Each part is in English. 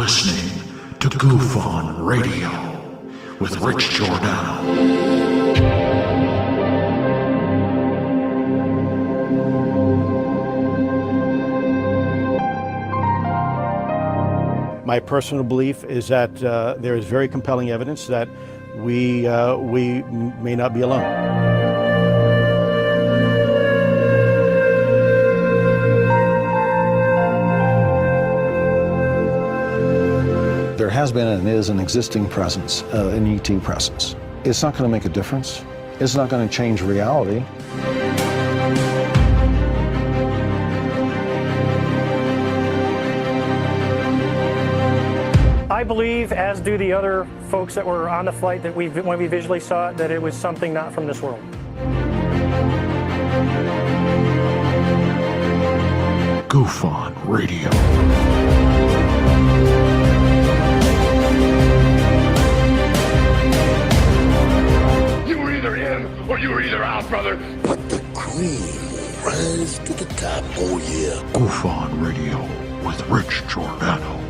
listening to Goof On Radio with Rich Giordano. My personal belief is that there is very compelling evidence that we may not be alone. There has been and is an existing presence, an ET presence. It's not going to make a difference. It's not going to change reality. I believe, as do the other folks that were on the flight, that when we visually saw it, that it was something not from this world. Goof On Radio. You were either in or you were either out, brother. But the cream will rise to the top, oh yeah. Goof On Radio with Rich Giordano.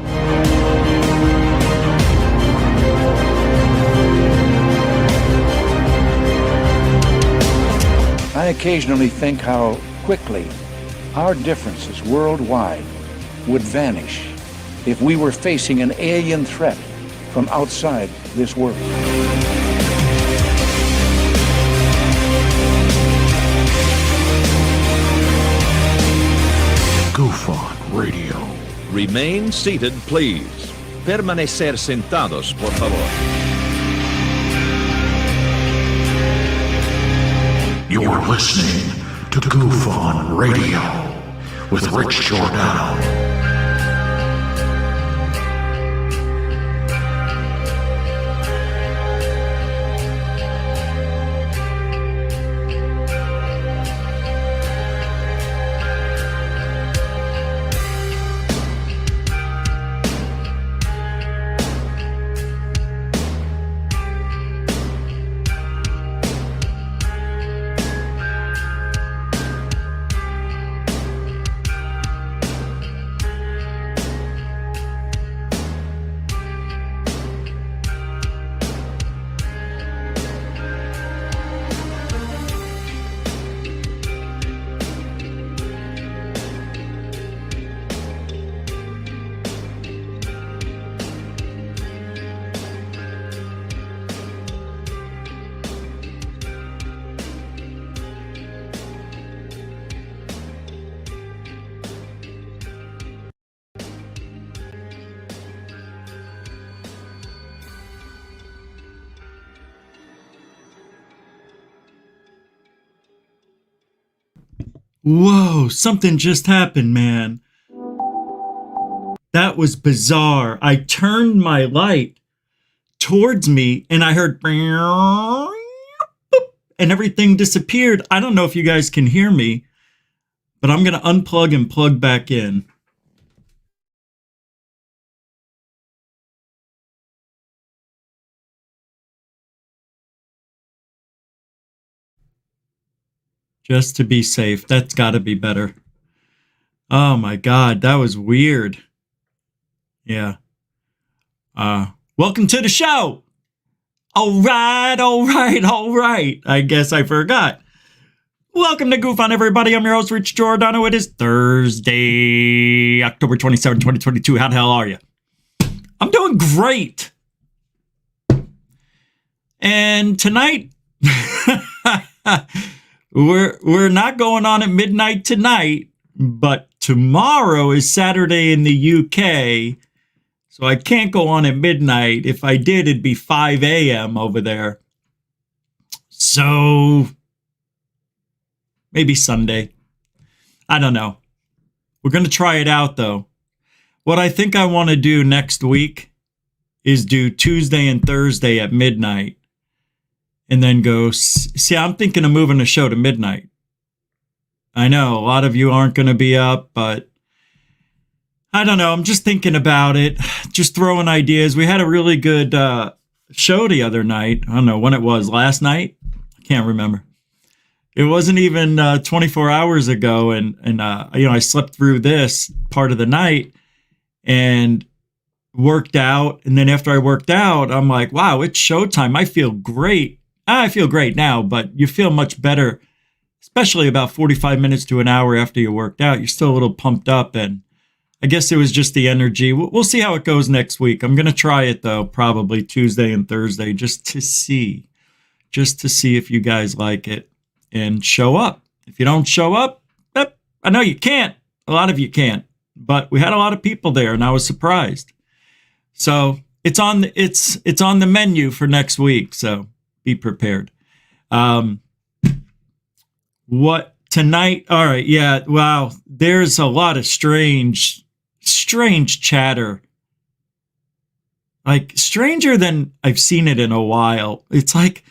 I occasionally think how quickly our differences worldwide would vanish if we were facing an alien threat from outside this world. Goof On Radio. Remain seated, please. Permanecer sentados, por favor. You're listening to Goof On Radio with Rich Giordano. Whoa, something just happened, man. That was bizarre. I turned my light towards me and I heard and everything disappeared. I don't know if you guys can hear me, but I'm going to unplug and plug back in. Just to be safe. That's got to be better. Oh my God, that was weird. Yeah. Welcome to the show. All right. I guess I forgot. Welcome to Goof On, everybody. I'm your host, Rich Giordano. It is Thursday, October 27, 2022. How the hell are you? I'm doing great. And tonight... We're not going on at midnight tonight, but tomorrow is Saturday in the UK, so I can't go on at midnight. If I did, it'd be 5 a.m. over there. So maybe Sunday. I don't know. We're going to try it out, though. What I think I want to do next week is do Tuesday and Thursday at midnight. And then go, see, I'm thinking of moving the show to midnight. I know a lot of you aren't going to be up, but I don't know. I'm just thinking about it, just throwing ideas. We had a really good show the other night. I don't know when it was, last night? I can't remember. It wasn't even 24 hours ago. And I slept through this part of the night. And worked out. And then after I worked out, I'm like, wow, it's showtime. I feel great. I feel great now, but you feel much better, especially about 45 minutes to an hour after you worked out. You're still a little pumped up, and I guess it was just the energy. We'll see how it goes next week. I'm going to try it, though, probably Tuesday and Thursday, just to see if you guys like it and show up. If you don't show up, I know you can't. A lot of you can't, but we had a lot of people there, and I was surprised. So it's on the menu for next week, so be prepared. What tonight? All right, yeah. Wow, there's a lot of strange chatter. Like stranger than I've seen it in a while. It's like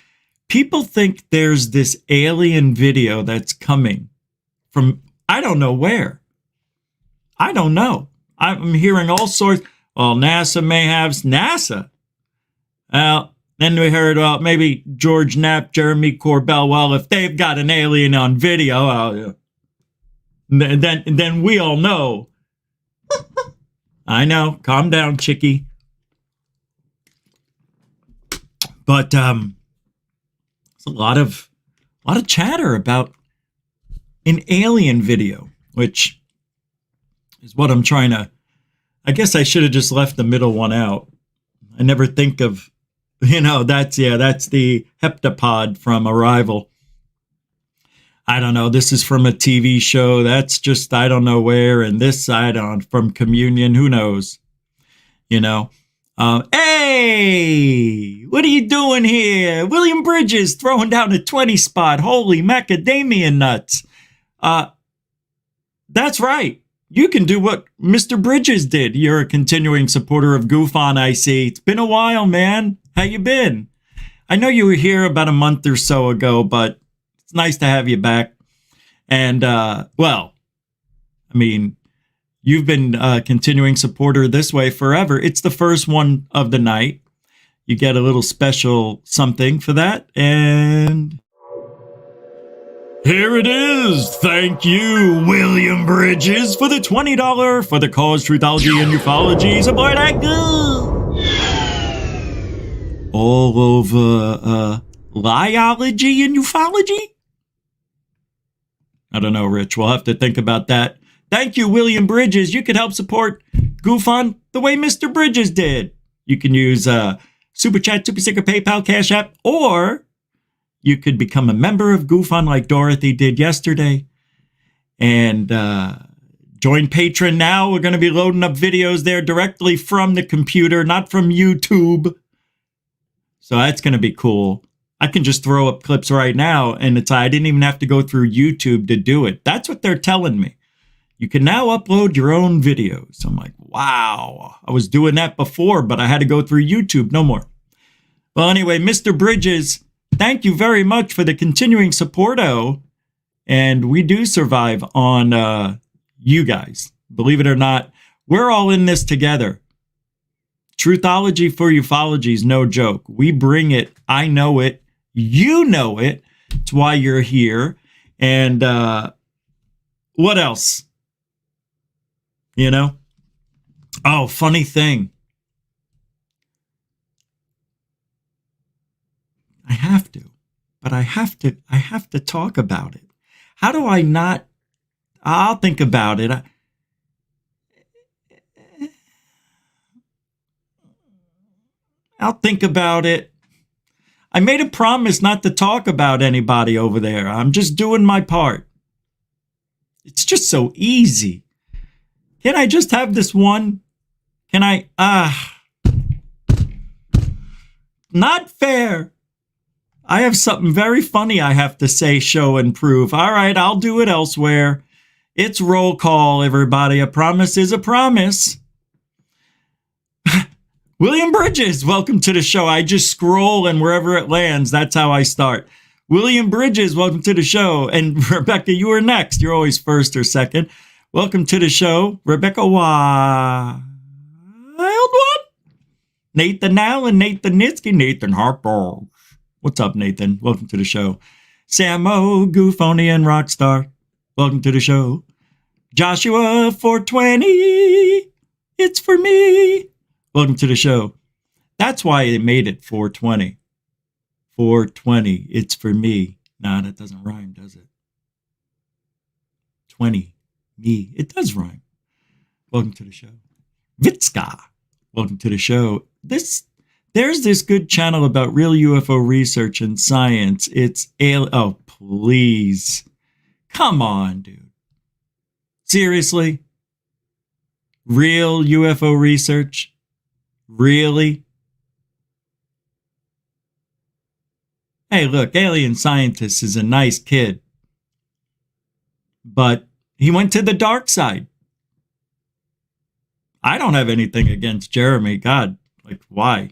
people think there's this alien video that's coming from I don't know where. I don't know. I'm hearing all sorts. Well, NASA may have NASA. Then we heard, well, maybe George Knapp, Jeremy Corbell. Well, if they've got an alien on video, then we all know. I know. Calm down, chickie. But there's a lot of chatter about an alien video, which is what I'm trying to. I guess I should have just left the middle one out. I never think of, that's the heptapod from Arrival. I don't know. This is from a TV show. That's just, I don't know where. And this, from Communion. Who knows? Hey, what are you doing here? William Bridges throwing down a 20 spot. Holy macadamia nuts. That's right. You can do what Mr. Bridges did. You're a continuing supporter of Goof On, I see. It's been a while, man. How you been? I know you were here about a month or so ago, but it's nice to have you back. And, you've been a continuing supporter this way forever. It's the first one of the night. You get a little special something for that. And here it is. Thank you, William Bridges, for the $20 for the cause, truthology, and ufology. Support that good. All over liology and ufology? I don't know, Rich. We'll have to think about that. Thank you, William Bridges. You can help support Goof On the way Mr. Bridges did. You can use Super Chat, Super Sticker, PayPal, Cash App, or you could become a member of Goof On like Dorothy did yesterday. And join Patreon now. We're going to be loading up videos there directly from the computer, not from YouTube. So that's going to be cool. I can just throw up clips right now, and I didn't even have to go through YouTube to do it. That's what they're telling me. You can now upload your own videos. I'm like, wow. I was doing that before, but I had to go through YouTube. No more. Well, anyway, Mr. Bridges, thank you very much for the continuing support. And we do survive on you guys. Believe it or not, we're all in this together. Truthology for ufology is no joke. We bring it. I know it. You know it. It's why you're here. And what else? Oh, funny thing. I have to talk about it. How do I not? I'll think about it. I'll think about it. I made a promise not to talk about anybody over there. I'm just doing my part. It's just so easy. Can I just have this one? Can I? Not fair. I have something very funny I have to say, show, and prove. All right, I'll do it elsewhere. It's roll call, everybody. A promise is a promise. William Bridges, welcome to the show. I just scroll, and wherever it lands, that's how I start. William Bridges, welcome to the show. And Rebecca, you are next. You're always first or second. Welcome to the show, Rebecca Wild One. Nathan Allen, Nathan Nitsky, Nathan Harper. What's up, Nathan? Welcome to the show. Samo, Goofoni, and Rockstar. Welcome to the show. Joshua 420. It's for me. Welcome to the show. That's why it made it 420. 420. It's for me. Nah, that doesn't rhyme, does it? 20. Me. It does rhyme. Welcome to the show. Vitska. Welcome to the show. There's this good channel about real UFO research and science. It's oh, please. Come on, dude. Seriously? Real UFO research? Really? Hey, look, Alien Scientist is a nice kid. But he went to the dark side. I don't have anything against Jeremy. God, like, why?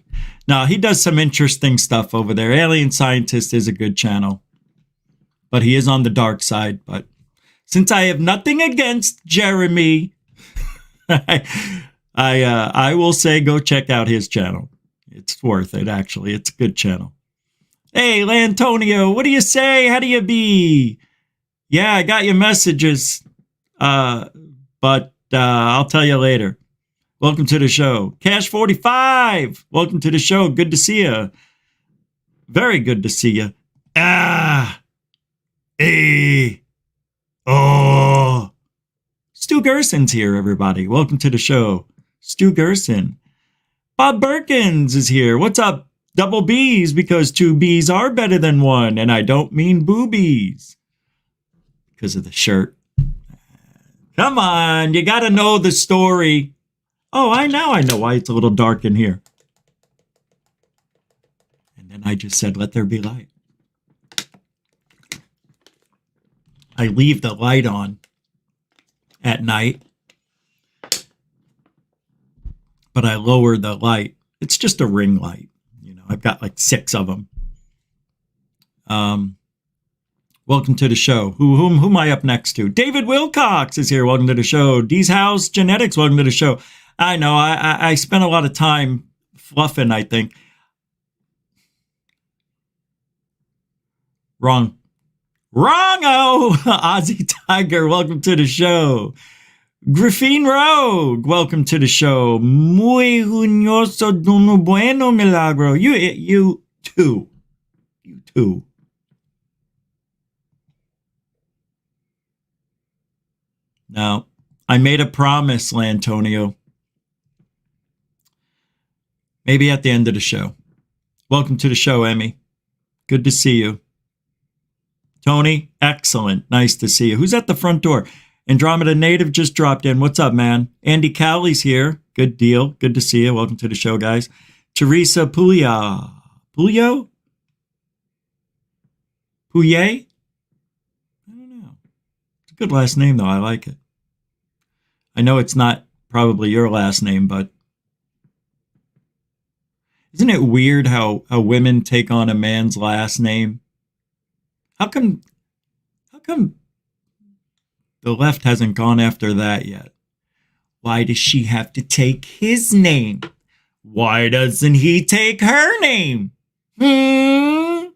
No, he does some interesting stuff over there. Alien Scientist is a good channel. But he is on the dark side. But since I have nothing against Jeremy, I will say go check out his channel. It's worth it, actually. It's a good channel. Hey, Lantonio, what do you say? How do you be? Yeah, I got your messages. But I'll tell you later. Welcome to the show. Cash 45. Welcome to the show. Good to see you. Very good to see you. Stu Gerson's here, everybody. Welcome to the show. Stu Gerson. Bob Birkins is here. What's up? Double B's, because 2 B's are better than 1. And I don't mean boobies. Because of the shirt. Come on. You got to know the story. Oh, I know why it's a little dark in here. And then I just said, let there be light. I leave the light on at night, but I lower the light. It's just a ring light. You know, I've got like 6 of them. Welcome to the show. Who am I up next to? David Wilcox is here. Welcome to the show. D's House Genetics. Welcome to the show. I know, I spent a lot of time fluffing, I think. Wrong. Wrong-o! Ozzy Tiger, welcome to the show. Griffin Rogue, welcome to the show. Muy junioso duno bueno milagro. You too. You too. Now, I made a promise, Lantonio. Maybe at the end of the show. Welcome to the show, Emmy. Good to see you. Tony, excellent. Nice to see you. Who's at the front door? Andromeda Native just dropped in. What's up, man? Andy Cowley's here. Good deal. Good to see you. Welcome to the show, guys. Teresa Puglia. Puglio? Pouillet? I don't know. It's a good last name, though. I like it. I know it's not probably your last name, but isn't it weird how women take on a man's last name? How come the left hasn't gone after that yet? Why does she have to take his name? Why doesn't he take her name? I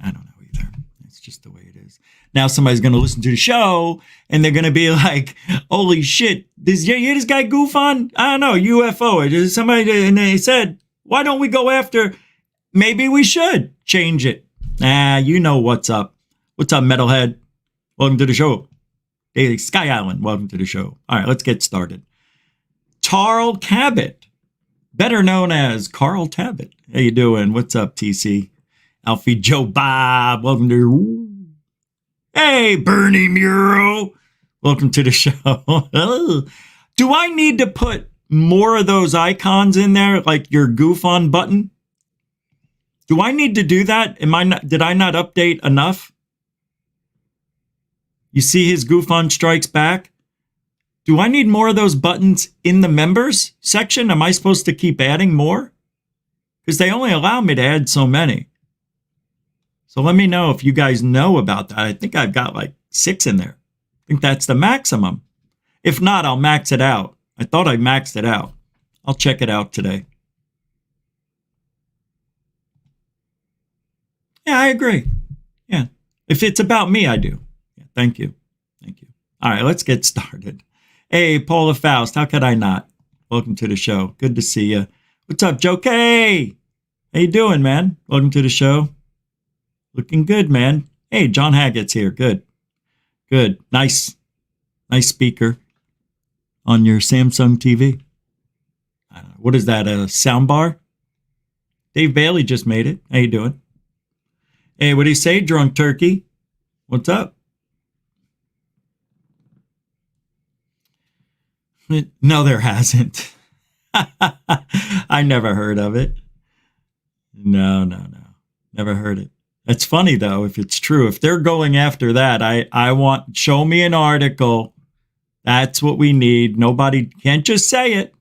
don't know either. It's just the way it is. Now somebody's going to listen to the show and they're going to be like, holy shit, you hear this guy goof on? I don't know, UFO. Somebody, and they said, why don't we go after, maybe we should change it. You know what's up. What's up, Metalhead? Welcome to the show. Daily Sky Island, welcome to the show. All right, let's get started. Tarl Cabot, better known as Carl Tabbitt. How you doing? What's up, TC? Alfie Joe Bob, welcome to... Hey, Bernie Muro. Welcome to the show. Do I need to put more of those icons in there, like your goof on button? Do I need to do that? Did I not update enough? You see his goof on strikes back? Do I need more of those buttons in the members section? Am I supposed to keep adding more? Because they only allow me to add so many. So let me know if you guys know about that. I think I've got like 6 in there. I think that's the maximum. If not, I'll max it out. I thought I maxed it out. I'll check it out today. Yeah, I agree. Yeah. If it's about me, I do. Yeah, thank you. Thank you. All right, let's get started. Hey, Paula Faust, how could I not? Welcome to the show. Good to see you. What's up, Joe K? How you doing, man? Welcome to the show. Looking good, man. Hey, John Haggett's here. Good. Good. Nice speaker on your Samsung TV. What is that, a sound bar? Dave Bailey just made it. How you doing? Hey, what do you say, Drunk Turkey? What's up? No, there hasn't. I never heard of it. No. Never heard it. That's funny, though, if it's true. If they're going after that, I want, show me an article. That's what we need. Nobody can't just say it.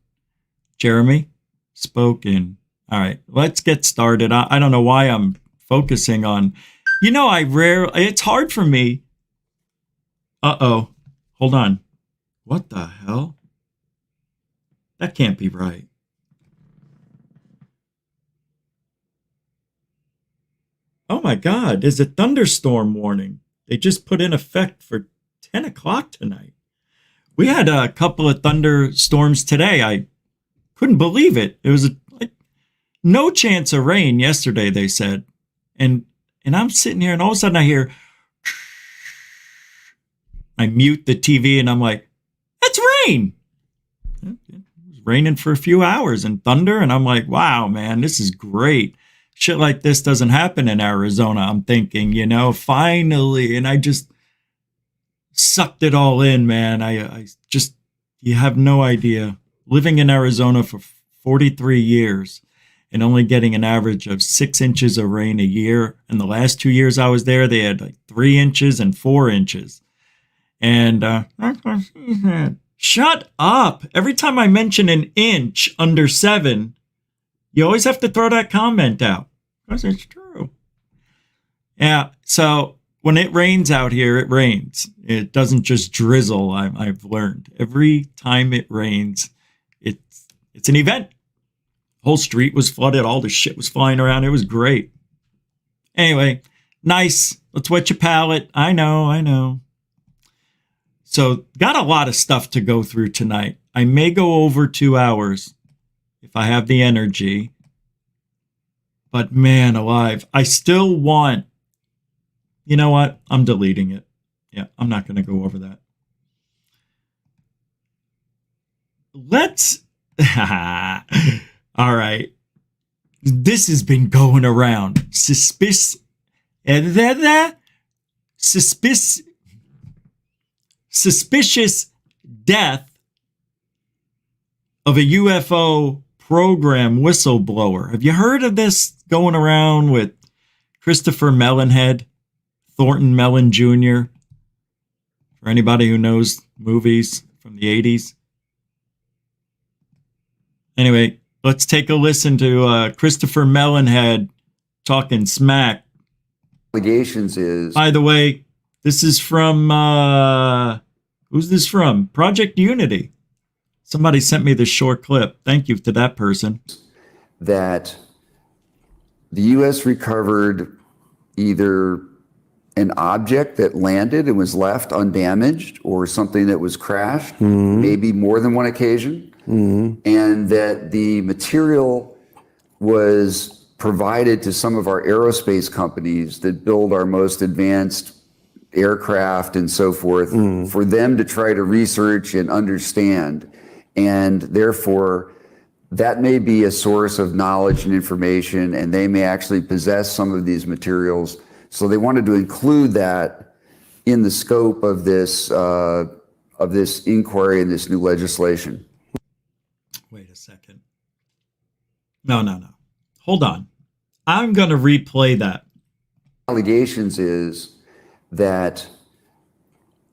Jeremy, spoken. All right, let's get started. I don't know why I'm focusing on, it's hard for me. Uh-oh, hold on. What the hell? That can't be right. Oh my God, there's a thunderstorm warning. They just put in effect for 10 o'clock tonight. We had a couple of thunderstorms today. I couldn't believe it. It was no chance of rain yesterday, they said. And I'm sitting here and all of a sudden I hear, I mute the TV and I'm like, that's rain. It was raining for a few hours and thunder. And I'm like, wow, man, this is great. Shit like this doesn't happen in Arizona, I'm thinking, finally. And I just sucked it all in, man. I just, you have no idea. Living in Arizona for 43 years and only getting an average of 6 inches of rain a year. And the last 2 years I was there, they had like 3 inches and 4 inches. And shut up. Every time I mention an inch under 7, you always have to throw that comment out. Because it's true. Yeah, so when it rains out here, it rains. It doesn't just drizzle, I've learned. Every time it rains, it's an event. Whole street was flooded. All the shit was flying around. It was great. Anyway, nice. Let's wet your palate. I know. So got a lot of stuff to go through tonight. I may go over 2 hours if I have the energy. But man alive, I still want, you know what? I'm deleting it. Yeah, I'm not going to go over that. Let's, all right. This has been going around. Suspicious death of a UFO program whistleblower. Have you heard of this going around with Christopher Mellonhead, Thornton Mellon Jr.? For anybody who knows movies from the 80s. Anyway, let's take a listen to Christopher Mellonhead talking smack. Allegations is... By the way, this is from... who's this from? Project Unity. Somebody sent me this short clip. Thank you to that person. That the U.S. recovered either an object that landed and was left undamaged or something that was crashed, maybe more than one occasion, and that the material was provided to some of our aerospace companies that build our most advanced aircraft and so forth for them to try to research and understand. And therefore, that may be a source of knowledge and information, and they may actually possess some of these materials. So they wanted to include that in the scope of this inquiry and this new legislation. Wait a second. No. Hold on. I'm going to replay that. Allegations is that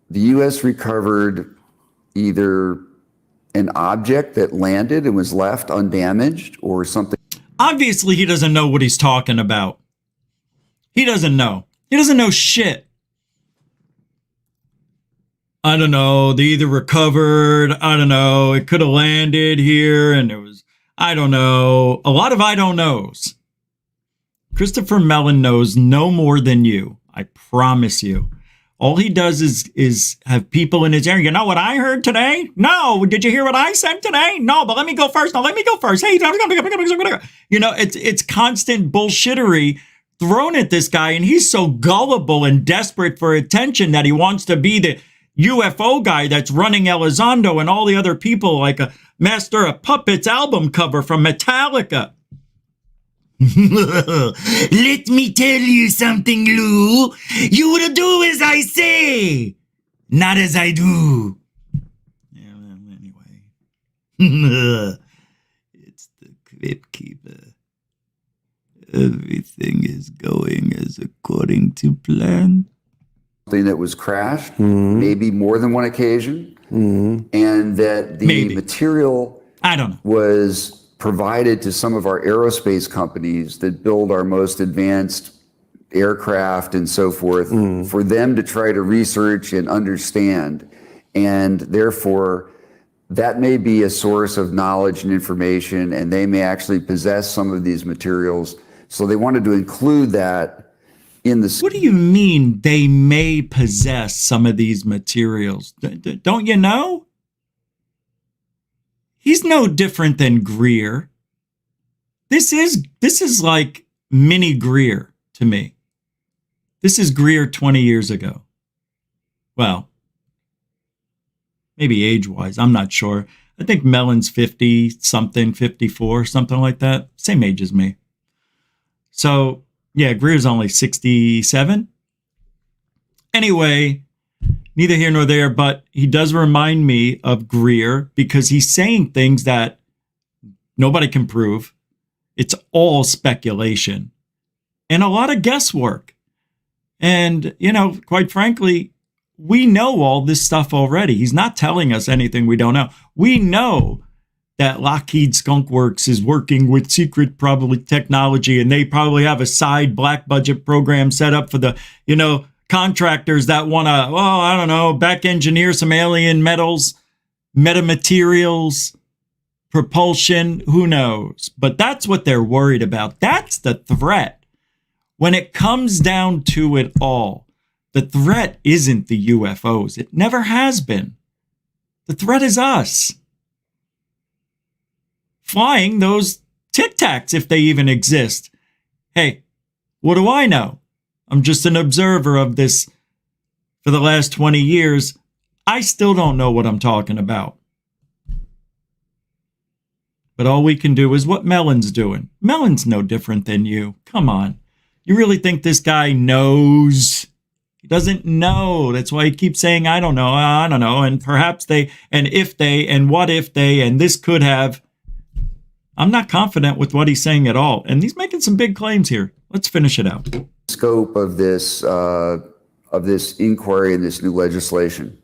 the U.S. recovered either an object that landed and was left undamaged or something. Obviously, he doesn't know what he's talking about. He doesn't know. He doesn't know shit. I don't know. They either recovered. I don't know. It could have landed here and it was, I don't know. A lot of I don't knows. Christopher Mellon knows no more than you. I promise you. All he does is have people in his area. You know what I heard today? No. Did you hear what I said today? No, but let me go first. No, let me go first. Hey, you know, it's constant bullshittery thrown at this guy, and he's so gullible and desperate for attention that he wants to be the UFO guy that's running Elizondo and all the other people, like a Master of Puppets album cover from Metallica. Let me tell you something, Lou. You will do as I say, not as I do. Yeah, well, anyway. It's the Crypt Keeper. Everything is going as according to plan. Something that was crashed, maybe more than one occasion, and that the material I don't know. was provided to some of our aerospace companies that build our most advanced aircraft and so forth for them to try to research and understand. And therefore, that may be a source of knowledge and information, and they may actually possess some of these materials. So they wanted to include that in the... What do you mean they may possess some of these materials? Don't you know? He's no different than Greer. This is like mini Greer to me. This is Greer 20 years ago. Well, maybe age-wise, I'm not sure. I think Mellon's 50-something, 54, something like that. Same age as me. So, yeah, Greer's only 67. Anyway, neither here nor there, but he does remind me of Greer because he's saying things that nobody can prove. It's all speculation and a lot of guesswork. And, you know, quite frankly, we know all this stuff already. He's not telling us anything we don't know. We know that Lockheed Skunk Works is working with secret probably technology, and they probably have a side black budget program set up for the, you know, contractors that want to, well, I don't know, back engineer some alien metals, metamaterials, propulsion, who knows? But that's what they're worried about. That's the threat. When it comes down to it all, the threat isn't the UFOs. It never has been. The threat is us. Flying those Tic Tacs, if they even exist. Hey, what do I know? I'm just an observer of this for the last 20 years. I still don't know what I'm talking about. But all we can do is what Mellon's doing. Mellon's no different than you. Come on. You really think this guy knows? He doesn't know. That's why he keeps saying, I don't know, and perhaps they, and if they, and what if they, and this could have. I'm not confident with what he's saying at all. And he's making some big claims here. Let's finish it out. Scope of this inquiry and this new legislation.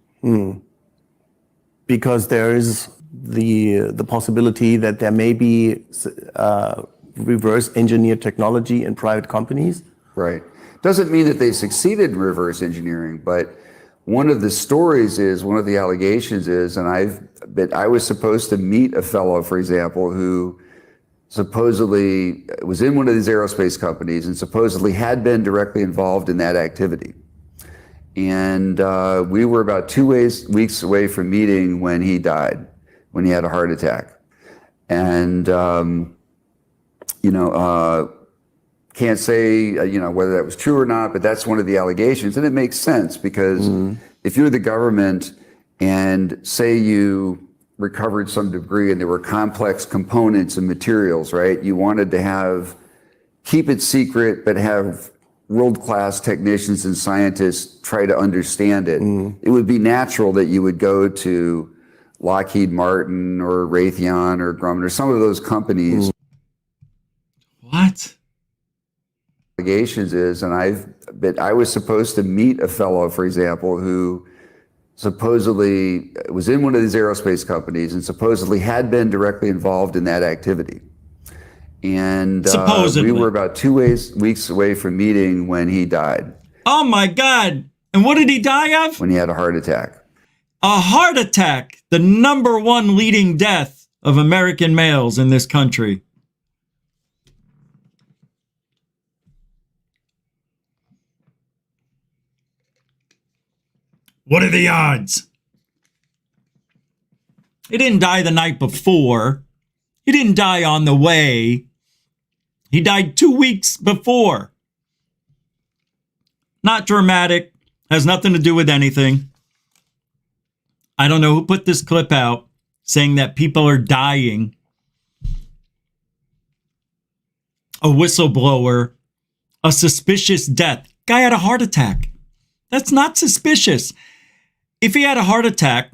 Because there is the possibility that there may be reverse engineered technology in private companies. Right. Doesn't mean that they succeeded in reverse engineering, but one of the stories is, one of the allegations is, and I was supposed to meet a fellow, for example, who supposedly was in one of these aerospace companies and supposedly had been directly involved in that activity. And we were about 2 weeks away from meeting when he died, when he had a heart attack. And, can't say, whether that was true or not, but that's one of the allegations. And it makes sense because if you're the government and say you recovered some debris and there were complex components and materials, right? You wanted to keep it secret, but have world-class technicians and scientists try to understand it. It would be natural that you would go to Lockheed Martin or Raytheon or Grumman or some of those companies. What? Allegations is, and I was supposed to meet a fellow, for example, who supposedly was in one of these aerospace companies and supposedly had been directly involved in that activity. And we were about 2 weeks away from meeting when he died. Oh my God. And what did he die of? When he had a heart attack. A heart attack, the #1 leading death of American males in this country. What are the odds? He didn't die the night before. He didn't die on the way. He died 2 weeks before. Not dramatic. Has nothing to do with anything. I don't know who put this clip out saying that people are dying. A whistleblower. A suspicious death. Guy had a heart attack. That's not suspicious. If he had a heart attack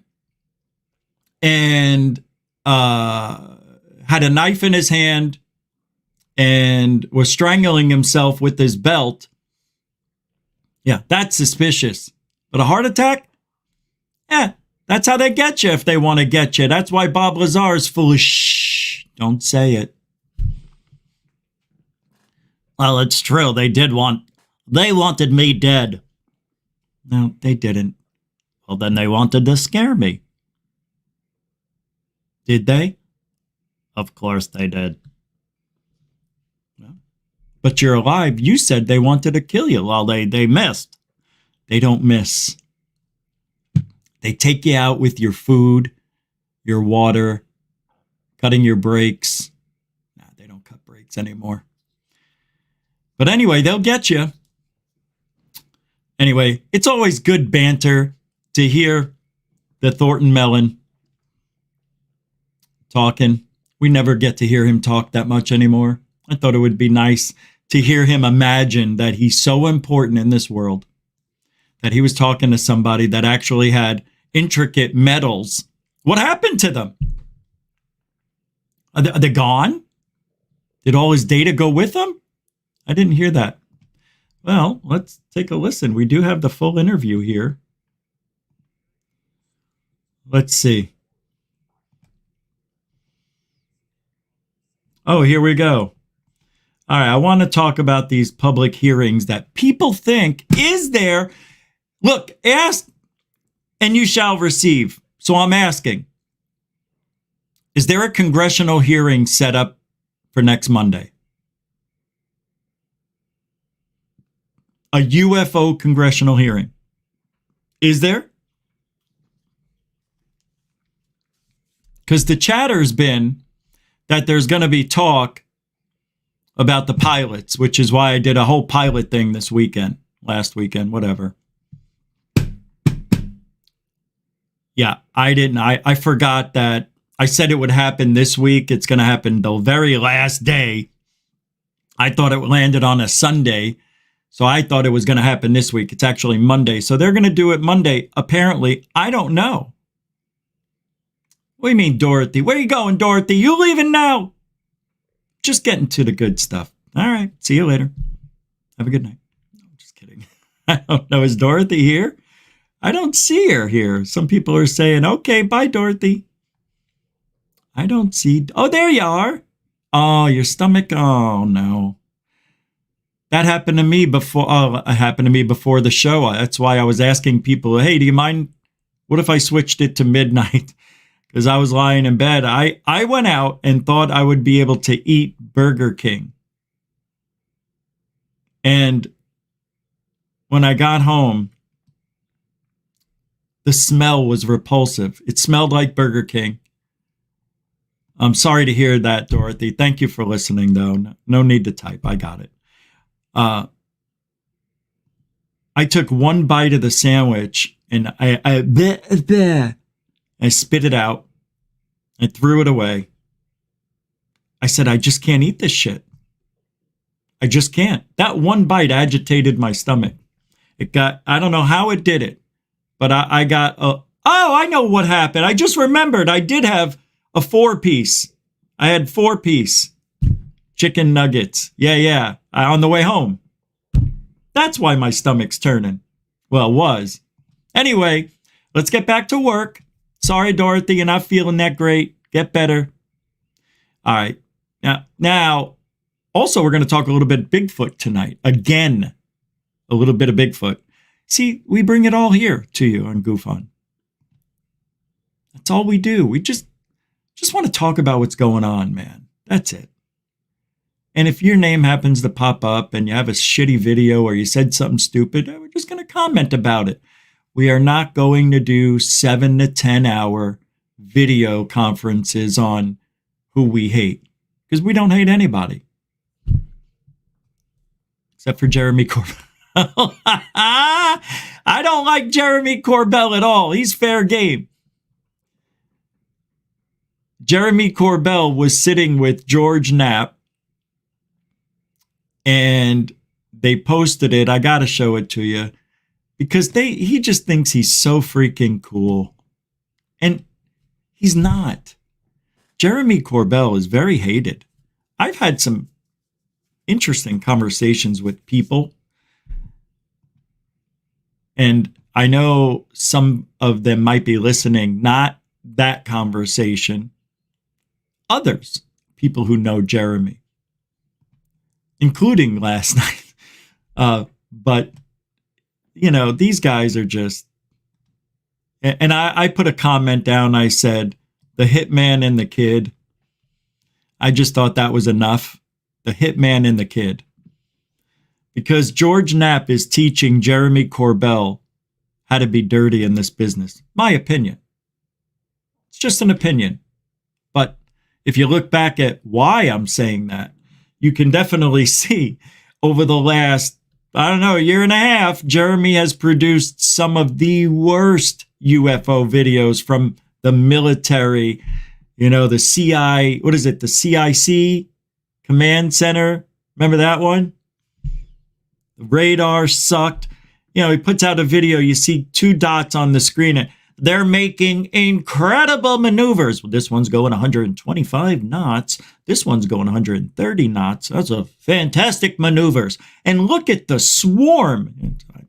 and had a knife in his hand and was strangling himself with his belt, yeah, that's suspicious. But a heart attack? That's how they get you if they want to get you. That's why Bob Lazar is full of shh. Don't say it. Well, it's true. They wanted me dead. No, they didn't. Well, then they wanted to scare me. Did they? Of course they did. Well, but you're alive. You said they wanted to kill you. Well, they missed. They don't miss. They take you out with your food, your water, cutting your brakes. Nah, they don't cut brakes anymore. But anyway, they'll get you. Anyway, it's always good banter to hear the Thornton Mellon talking. We never get to hear him talk that much anymore. I thought it would be nice to hear him imagine that he's so important in this world, that he was talking to somebody that actually had intricate metals. What happened to them? Are they gone? Did all his data go with them? I didn't hear that. Well, let's take a listen. We do have the full interview here. Let's see. Oh, here we go. All right, I want to talk about these public hearings that people think is there. Look, ask and you shall receive. So I'm asking, is there a congressional hearing set up for next Monday? A UFO congressional hearing. Is there? Because the chatter's been that there's going to be talk about the pilots, which is why I did a whole pilot thing this weekend, last weekend, whatever. Yeah, I forgot that I said it would happen this week. It's going to happen the very last day. I thought it landed on a Sunday. So I thought it was going to happen this week. It's actually Monday. So they're going to do it Monday. Apparently, I don't know. What do you mean, Dorothy? Where are you going, Dorothy? You leaving now? Just getting to the good stuff. All right. See you later. Have a good night. No, I'm just kidding. I don't know. Is Dorothy here? I don't see her here. Some people are saying, okay, bye, Dorothy. I don't see. Oh, there you are. Oh, your stomach. Oh, no. That happened to me before. Oh, it happened to me before the show. That's why I was asking people, hey, do you mind? What if I switched it to midnight? Because I was lying in bed. I went out and thought I would be able to eat Burger King. And when I got home, the smell was repulsive. It smelled like Burger King. I'm sorry to hear that, Dorothy. Thank you for listening, though. No need to type. I got it. I took one bite of the sandwich and I spit it out. I threw it away. I said, I just can't eat this shit. I just can't. That one bite agitated my stomach. I don't know how it did it, but I got I know what happened. I just remembered I did have a 4-piece. I had 4-piece chicken nuggets. Yeah. On the way home. That's why my stomach's turning. Well, was. Anyway, let's get back to work. Sorry, Dorothy, you're not feeling that great. Get better. All right. Now, also, we're going to talk a little bit of Bigfoot tonight. Again, a little bit of Bigfoot. See, we bring it all here to you on Goof On. That's all we do. We just want to talk about what's going on, man. That's it. And if your name happens to pop up and you have a shitty video or you said something stupid, we're just going to comment about it. We are not going to do 7 to 10 hour video conferences on who we hate, because we don't hate anybody except for Jeremy Corbell. I don't like Jeremy Corbell at all. He's fair game. Jeremy Corbell was sitting with George Knapp, and they posted it. I got to show it to you because he just thinks he's so freaking cool. And he's not. Jeremy Corbell is very hated. I've had some interesting conversations with people, and I know some of them might be listening, not that conversation. Others, people who know Jeremy, including last night. But, you know, these guys are just, and I put a comment down. I said, the hitman and the kid. I just thought that was enough. The hitman and the kid. Because George Knapp is teaching Jeremy Corbell how to be dirty in this business. My opinion. It's just an opinion. But if you look back at why I'm saying that, you can definitely see over the last, I don't know, year and a half, Jeremy has produced some of the worst UFO videos from the military, you know, the CI, what is it? The CIC Command Center. Remember that one? The radar sucked. You know, he puts out a video. You see 2 dots on the screen. They're making incredible maneuvers. Well, this one's going 125 knots. This one's going 130 knots. Those are fantastic maneuvers. And look at the swarm. I only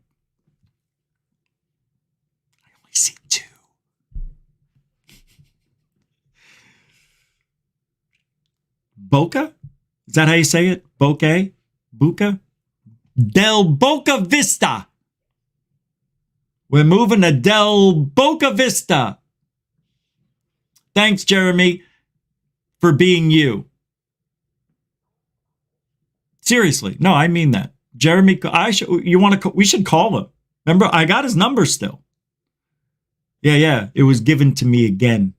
see 2. Boca? Is that how you say it? Bokeh? Buca? Del Boca Vista. We're moving to Del Boca Vista. Thanks, Jeremy, for being you. Seriously. No, I mean that. Jeremy, we should call him. Remember, I got his number still. Yeah. It was given to me again.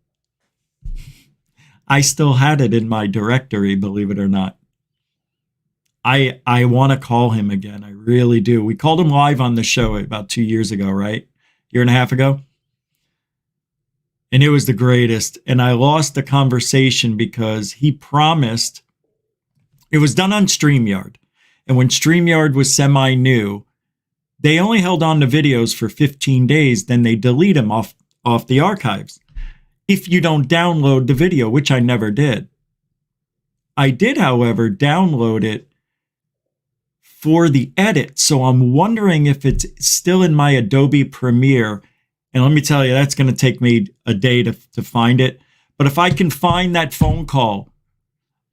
I still had it in my directory, believe it or not. I want to call him again. I really do. We called him live on the show about 2 years ago, right? Year and a half ago. And it was the greatest. And I lost the conversation because he promised. It was done on StreamYard. And when StreamYard was semi-new, they only held on to videos for 15 days. Then they delete them off the archives. If you don't download the video, which I never did. I did, however, download it for the edit. So I'm wondering if it's still in my Adobe Premiere. And let me tell you, that's going to take me a day to find it. But if I can find that phone call,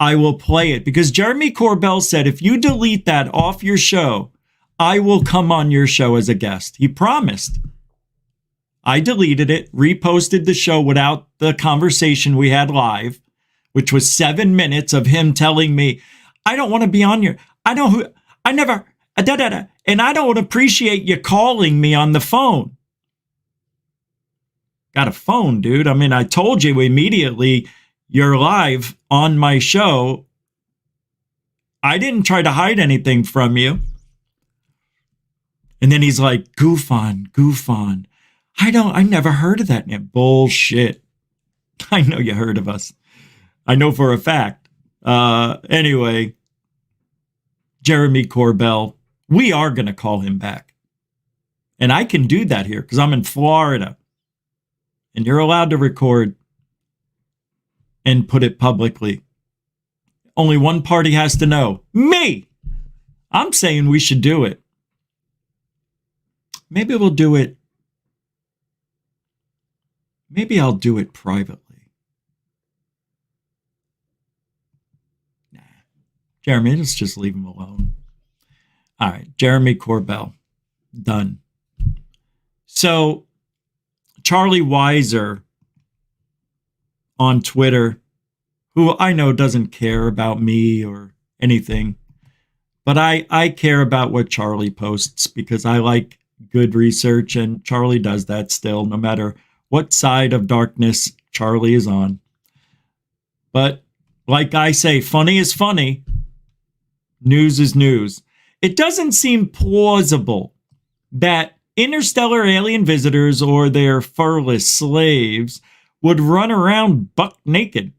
I will play it. Because Jeremy Corbell said, if you delete that off your show, I will come on your show as a guest. He promised. I deleted it, reposted the show without the conversation we had live, which was 7 minutes of him telling me, I don't want to be on your, and I don't appreciate you calling me on the phone. Got a phone, dude. I mean, I told you immediately you're live on my show. I didn't try to hide anything from you. And then he's like, goof on. I never heard of that name. Bullshit. I know you heard of us. I know for a fact. Anyway, Jeremy Corbell, we are going to call him back. And I can do that here because I'm in Florida. And you're allowed to record and put it publicly. Only one party has to know. Me! I'm saying we should do it. Maybe we'll do it. Maybe I'll do it privately. Nah. Jeremy, let's just leave him alone. All right. Jeremy Corbell. Done. So, Charlie Weiser on Twitter, who I know doesn't care about me or anything, but I care about what Charlie posts because I like good research, and Charlie does that still, no matter what side of darkness Charlie is on. But like I say, funny is funny. News is news. It doesn't seem plausible that interstellar alien visitors or their furless slaves would run around buck naked.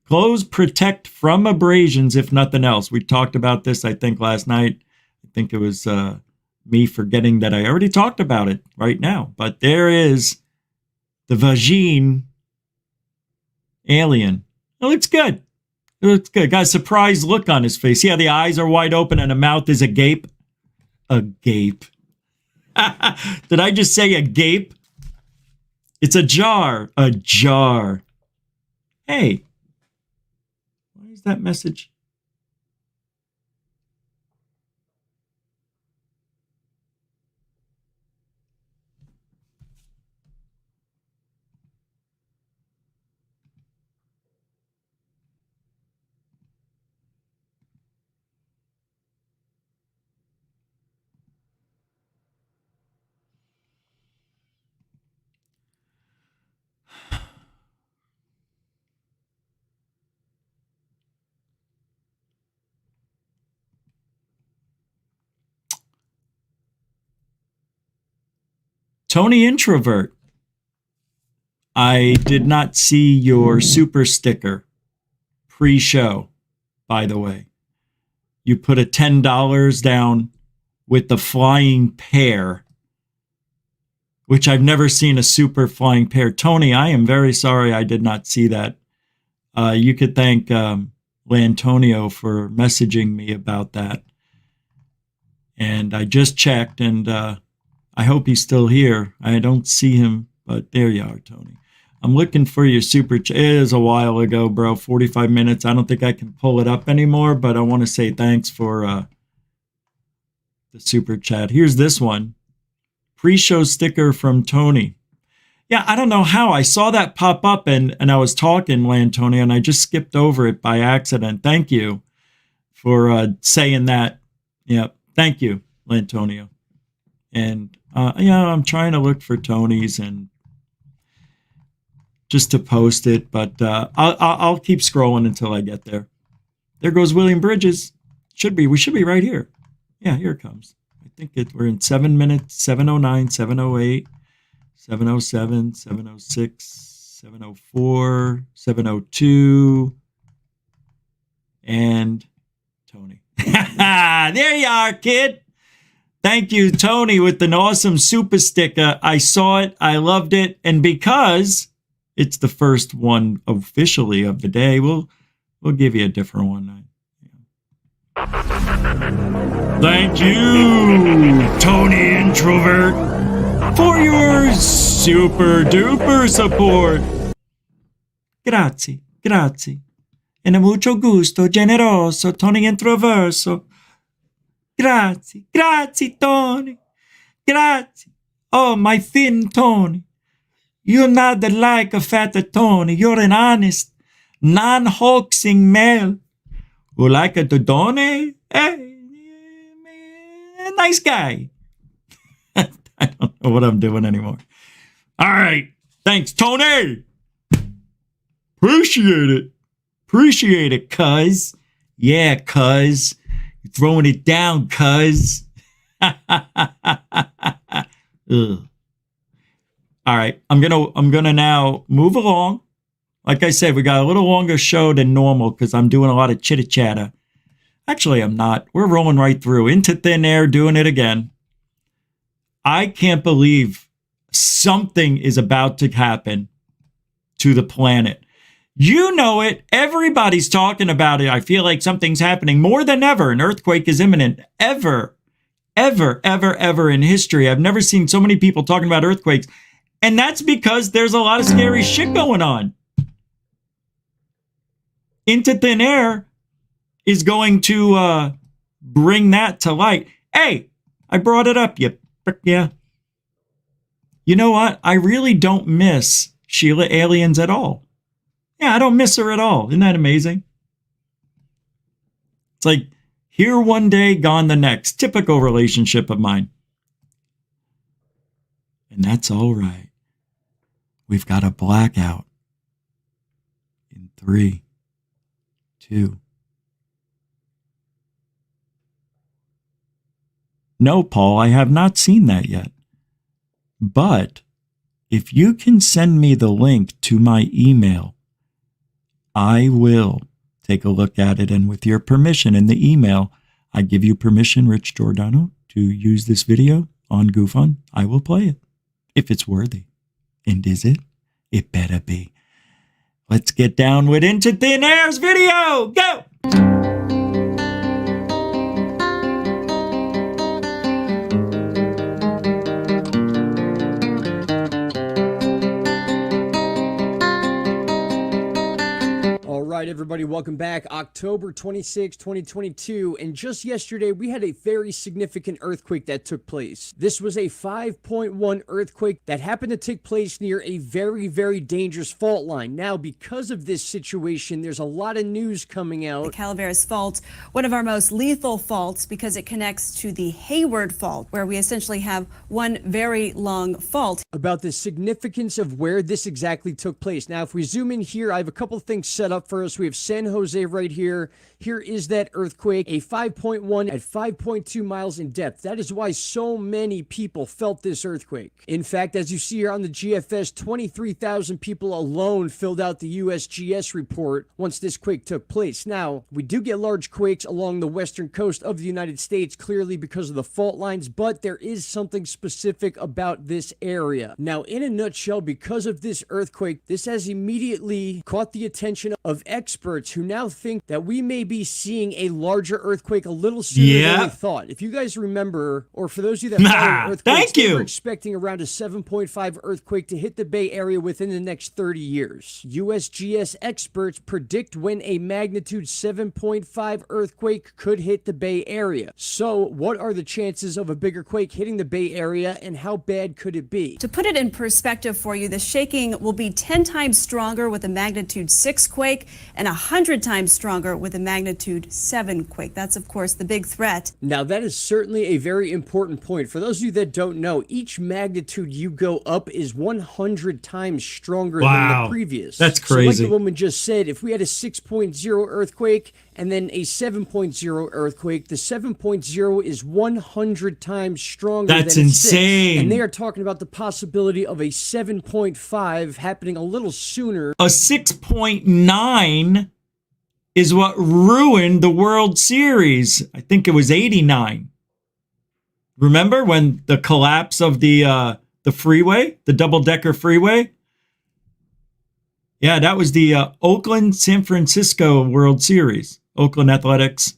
Clothes protect from abrasions, if nothing else. We talked about this, I think, last night. I think it was me forgetting that I already talked about it right now. But there is the vagine alien. It looks good. It looks good. Got a surprised look on his face. Yeah, the eyes are wide open and the mouth is agape. Agape. Did I just say agape? It's a jar. A jar. Hey. Why is that message? Tony Introvert. I did not see your super sticker pre-show, by the way. You put a $10 down with the flying pear, which I've never seen a super flying pear. Tony, I am very sorry I did not see that. You could thank Lantonio for messaging me about that. And I just checked, and I hope he's still here. I don't see him, but there you are, Tony. I'm looking for your super chat. It is a while ago, bro. 45 minutes. I don't think I can pull it up anymore, but I want to say thanks for the super chat. Here's this one. Pre-show sticker from Tony. Yeah, I don't know how. I saw that pop up and I was talking, Lantonio, and I just skipped over it by accident. Thank you for saying that. Yeah, thank you, Lantonio. And I'm trying to look for Tony's and just to post it, but I'll keep scrolling until I get there. There goes William Bridges. We should be right here. Yeah, here it comes. I think we're in 7 minutes, 7:09, 7:08, 7:07, 7:06, 7:04, 7:02, and Tony. There you are, kid. Thank you, Tony, with an awesome super sticker. I saw it. I loved it. And because it's the first one officially of the day, we'll give you a different one. Thank you, Tony Introvert, for your super duper support. Grazie, grazie. E mucho gusto, generoso, Tony Introverso. Grazie, grazie, Tony. Grazie. Oh, my thin Tony. You're not like a fatter Tony. You're an honest, non-hoaxing male who like to donate. Hey, nice guy. I don't know what I'm doing anymore. All right. Thanks, Tony. Appreciate it. Appreciate it, cuz. Yeah, cuz. You're throwing it down, cuz. All right, I'm gonna now move along. Like I said, we got a little longer show than normal because I'm doing a lot of chitter chatter. Actually, I'm not. We're rolling right through into thin air, doing it again. I can't believe something is about to happen to the planet. You know it. Everybody's talking about it. I feel like something's happening more than ever. An earthquake is imminent. Ever in history. I've never seen so many people talking about earthquakes. And that's because there's a lot of scary shit going on. Into Thin Air is going to bring that to light. Hey, I brought it up, yeah. You know what? I really don't miss Sheila Aliens at all. Yeah, I don't miss her at all. Isn't that amazing? It's like here one day, gone the next. Typical relationship of mine. And that's all right. We've got a blackout in 3, 2. No, Paul, I have not seen that yet. But if you can send me the link to my email, I will take a look at it. And with your permission in the email, I give you permission, Rich Giordano, to use this video on GoFun. I will play it if it's worthy. And is it? It better be. Let's get down with Into Thin Air's video. Go! All right, everybody, welcome back. October 26, 2022, and just yesterday we had a very significant earthquake that took place. This was a 5.1 earthquake that happened to take place near a very, very dangerous fault line. Now, because of this situation, there's a lot of news coming out. The Calaveras Fault, one of our most lethal faults because it connects to the Hayward Fault, where we essentially have one very long fault. About the significance of where this exactly took place. Now, if we zoom in here, I have a couple things set up for us. We have San Jose right here. Here is that earthquake, a 5.1 at 5.2 miles in depth. That is why so many people felt this earthquake. In fact, as you see here on the GFS, 23,000 people alone filled out the USGS report once this quake took place. Now, we do get large quakes along the western coast of the United States, clearly because of the fault lines, but there is something specific about this area. Now, in a nutshell, because of this earthquake, this has immediately caught the attention of experts who now think that we may be seeing a larger earthquake a little sooner than we thought. If you guys remember, or for those of you that follow earthquakes, they were expecting around a 7.5 earthquake to hit the Bay Area within the next 30 years. USGS experts predict when a magnitude 7.5 earthquake could hit the Bay Area. So, what are the chances of a bigger quake hitting the Bay Area, and how bad could it be? To put it in perspective for you, the shaking will be 10 times stronger with a magnitude 6 quake and 100 times stronger with a magnitude 7 quake. That's, of course, the big threat. Now, that is certainly a very important point. For those of you that don't know, each magnitude you go up is 100 times stronger than the previous. That's crazy. So like the woman just said, if we had a 6.0 earthquake and then a 7.0 earthquake, the 7.0 is 100 times stronger than a 6. That's insane. And they are talking about the possibility of a 7.5 happening a little sooner. A 6.9 is what ruined the World Series. I think it was 89. Remember when the collapse of the freeway, the double-decker freeway? Yeah, that was the Oakland-San Francisco World Series. Oakland Athletics.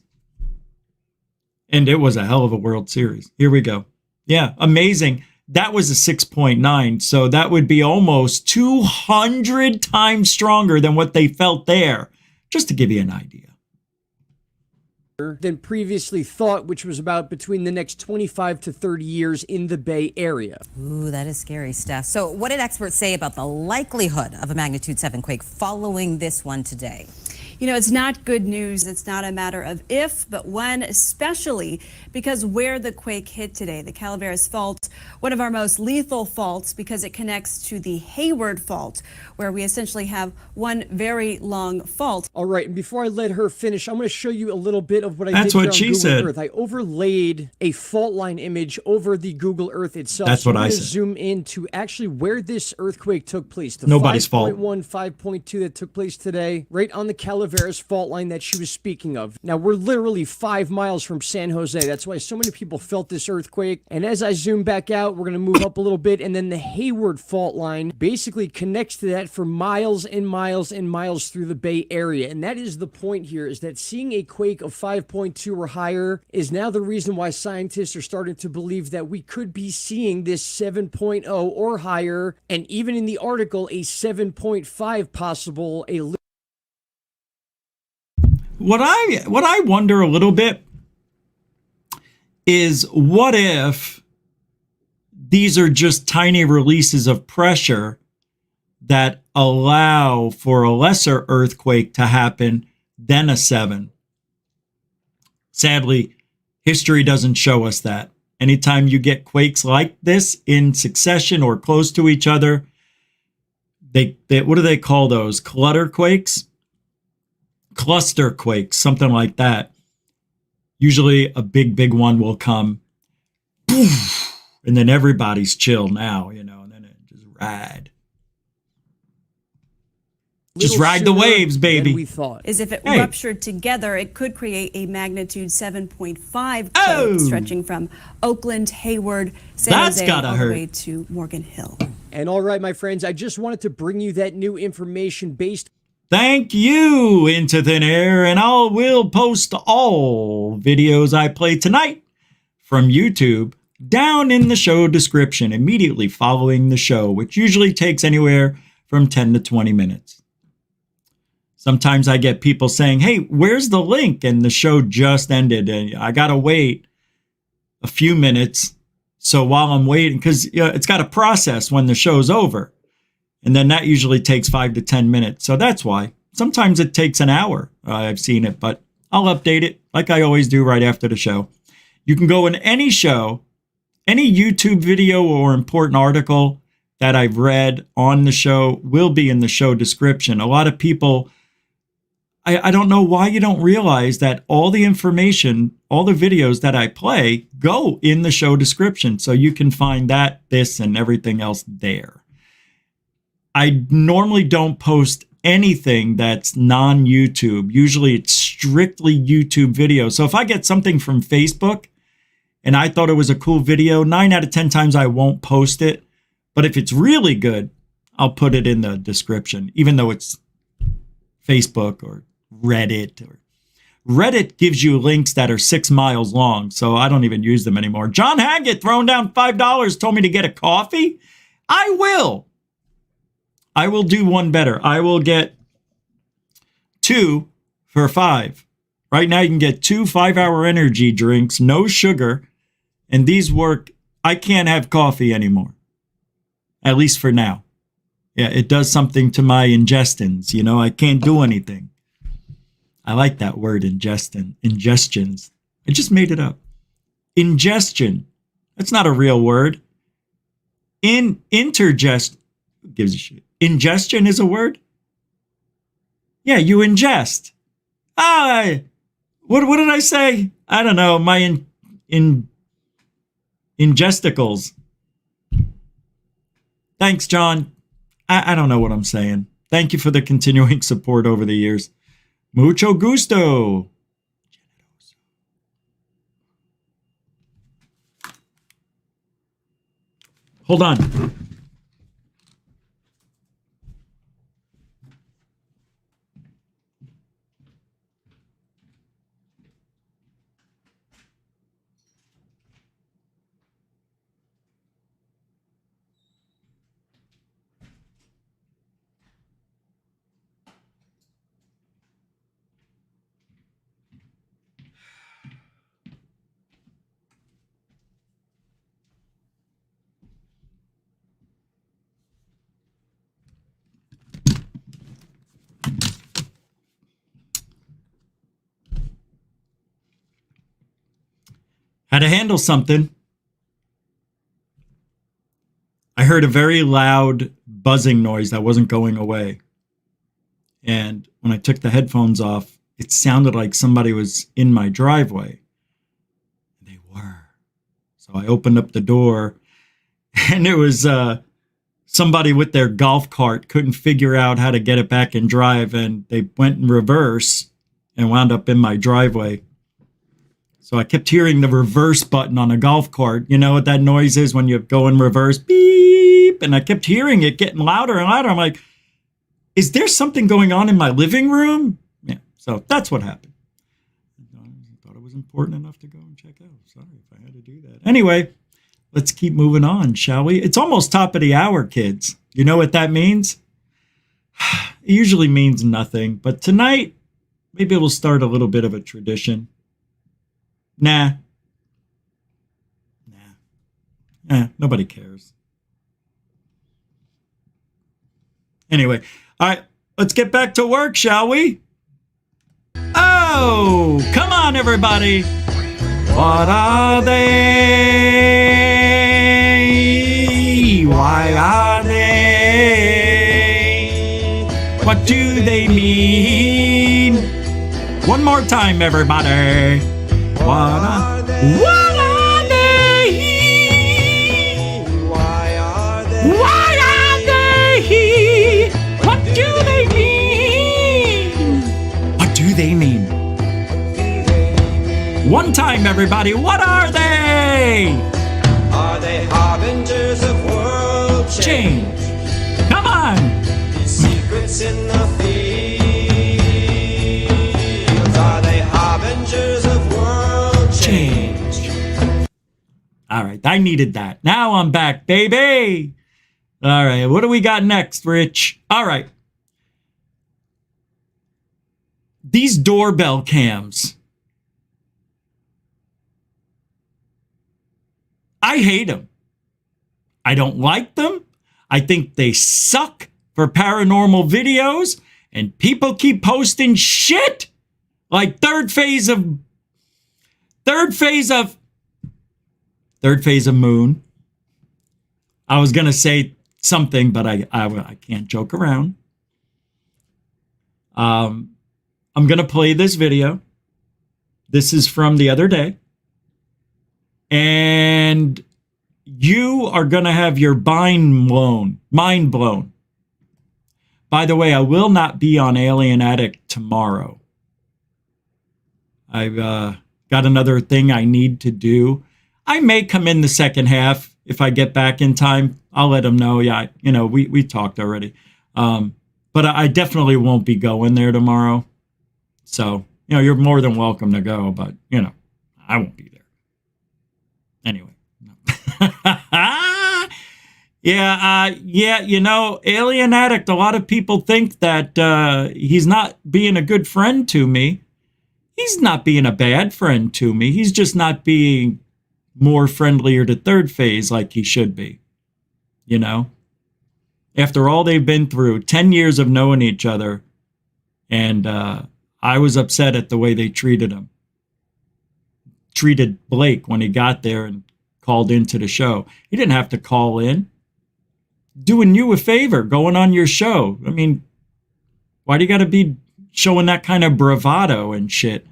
And it was a hell of a World Series. Here we go. Yeah, amazing. That was a 6.9. So that would be almost 200 times stronger than what they felt there. Just to give you an idea. Than previously thought, which was about between the next 25 to 30 years in the Bay Area. Ooh, that is scary stuff. So what did experts say about the likelihood of a magnitude 7 quake following this one today? You know, it's not good news. It's not a matter of if, but when, especially because where the quake hit today, the Calaveras Fault, one of our most lethal faults because it connects to the Hayward Fault, where we essentially have one very long fault. All right, and before I let her finish, I'm going to show you a little bit of what I That's did what here on she Google said. Earth. I overlaid a fault line image over the Google Earth itself. That's so what I'm I going to said. zoom in to actually where this earthquake took place. The Nobody's fault. 5.1, 5.2 that took place today, right on the Calaveras fault line that she was speaking of. Now, we're literally 5 miles from San Jose. That's why so many people felt this earthquake. And as I zoom back out, we're going to move up a little bit, and then the Hayward fault line basically connects to that for miles and miles and miles through the Bay Area. And that is the point here, is that seeing a quake of 5.2 or higher is now the reason why scientists are starting to believe that we could be seeing this 7.0 or higher, and even in the article, a 7.5 possible. What I wonder a little bit is, what if these are just tiny releases of pressure that allow for a lesser earthquake to happen than a 7? Sadly, history doesn't show us that. anytime you get quakes like this in succession or close to each other, they what do they call those? Clutter quakes? Cluster quakes, something like that. Usually a big one will come. Poof, and then everybody's chill now, and then it just ride. Just ride the waves, baby. We thought. Is if it ruptured together, it could create a magnitude 7.5 quake stretching from Oakland, Hayward, San Jose, all the way to Morgan Hill. And all right, my friends, I just wanted to bring you that new information based. Thank you, Into Thin Air, and I will post all videos I play tonight from YouTube down in the show description immediately following the show, which usually takes anywhere from 10 to 20 minutes. Sometimes I get people saying, hey, where's the link? And the show just ended and I got to wait a few minutes. So while I'm waiting, because it's got to process when the show's over. And then that usually takes 5 to 10 minutes. So that's why. Sometimes it takes an hour. I've seen it, but I'll update it like I always do right after the show. You can go in any show, any YouTube video or important article that I've read on the show will be in the show description. A lot of people, I don't know why you don't realize that all the information, all the videos that I play go in the show description. So you can find that, this, and everything else there. I normally don't post anything that's non-YouTube. Usually it's strictly YouTube video. So if I get something from Facebook and I thought it was a cool video, 9 out of 10 times I won't post it. But if it's really good, I'll put it in the description, even though it's Facebook or Reddit. Reddit gives you links that are 6 miles long, so I don't even use them anymore. John Haggett throwing down $5, told me to get a coffee. I will do one better. I will get 2 for $5. Right now you can get 2 5-hour energy drinks, no sugar, and these work. I can't have coffee anymore, at least for now. Yeah, it does something to my ingestions. I can't do anything. I like that word, ingestions. I just made it up. Ingestion. That's not a real word. Intergest. Who gives a shit? Ingestion is a word? Yeah, you ingest. What did I say? I don't know. My ingesticles. Thanks, John. I don't know what I'm saying. Thank you for the continuing support over the years. Mucho gusto. Hold on. Had to handle something. I heard a very loud buzzing noise that wasn't going away. And when I took the headphones off, it sounded like somebody was in my driveway. They were. So I opened up the door and it was somebody with their golf cart couldn't figure out how to get it back in drive. And they went in reverse and wound up in my driveway. So I kept hearing the reverse button on a golf cart. You know what that noise is when you go in reverse? Beep. And I kept hearing it getting louder and louder. I'm like, is there something going on in my living room? Yeah, so that's what happened. I thought it was important enough to go and check out. Sorry if I had to do that. Anyway, let's keep moving on, shall we? It's almost top of the hour, kids. You know what that means? It usually means nothing. But tonight, maybe we'll start a little bit of a tradition. Nah. Nobody cares. Anyway, all right, let's get back to work, shall we? Oh, come on, everybody. What are they? Why are they? What do they mean? One more time, everybody. What are they? Why are they? What do they mean? What do they mean? One time, everybody. What are they? Are they harbingers of world change? Come on. Secrets in the fields. Are they harbingers of world change? All right, I needed that. Now I'm back, baby. All right, what do we got next, Rich? All right. These doorbell cams. I hate them. I don't like them. I think they suck for paranormal videos, and people keep posting shit like third phase of Moon. I was gonna say something, but I can't joke around. I'm gonna play this video. This is from the other day. And you are going to have your mind blown. By the way, I will not be on Alien Addict tomorrow. I've got another thing I need to do. I may come in the second half if I get back in time. I'll let them know. Yeah, we talked already. But I definitely won't be going there tomorrow. So, you're more than welcome to go, but, I won't be there. Anyway. Alien Addict, a lot of people think that he's not being a good friend to me. He's not being a bad friend to me. He's just not being more friendlier to Third Phase like he should be. After all they've been through, 10 years of knowing each other, and I was upset at the way they treated him. Treated Blake when he got there and called into the show. He didn't have to call in. Doing you a favor, going on your show. I mean, why do you got to be showing that kind of bravado and shit?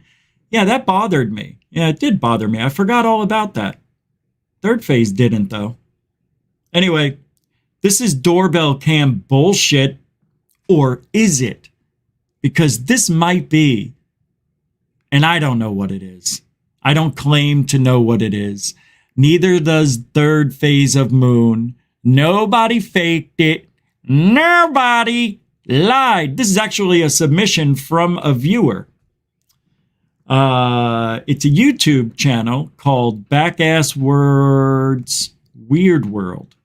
Yeah, that bothered me. Yeah, it did bother me. I forgot all about that. Third Phase didn't, though. Anyway, this is doorbell cam bullshit, or is it? Because this might be, and I don't know what it is. I don't claim to know what it is. Neither does Third Phase of Moon. Nobody faked it. Nobody lied. This is actually a submission from a viewer. It's a YouTube channel called Backass Words Weird World.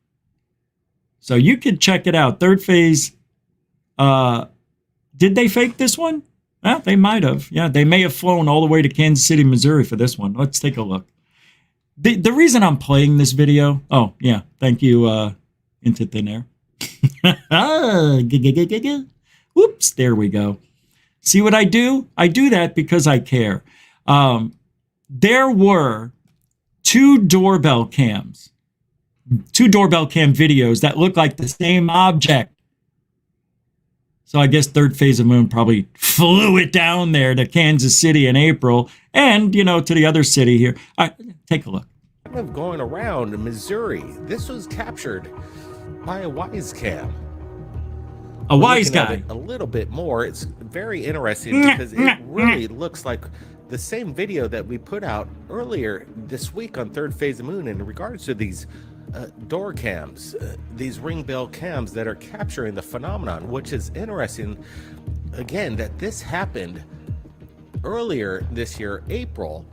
So you can check it out. Third Phase. Did they fake this one? Well, they might have. Yeah, they may have flown all the way to Kansas City, Missouri for this one. Let's take a look. The reason I'm playing this video, oh, yeah, thank you, Into Thin Air. Whoops, there we go. See what I do? I do that because I care. There were two doorbell cam videos that look like the same object. So I guess Third Phase of Moon probably flew it down there to Kansas City in April and, to the other city here. All right, take a look. Of going around Missouri. This was captured by a wise cam. A wise guy. A little bit more. It's very interesting because it really looks like the same video that we put out earlier this week on Third Phase of Moon in regards to these door cams, these ring bell cams that are capturing the phenomenon, which is interesting, again, that this happened earlier this year, April,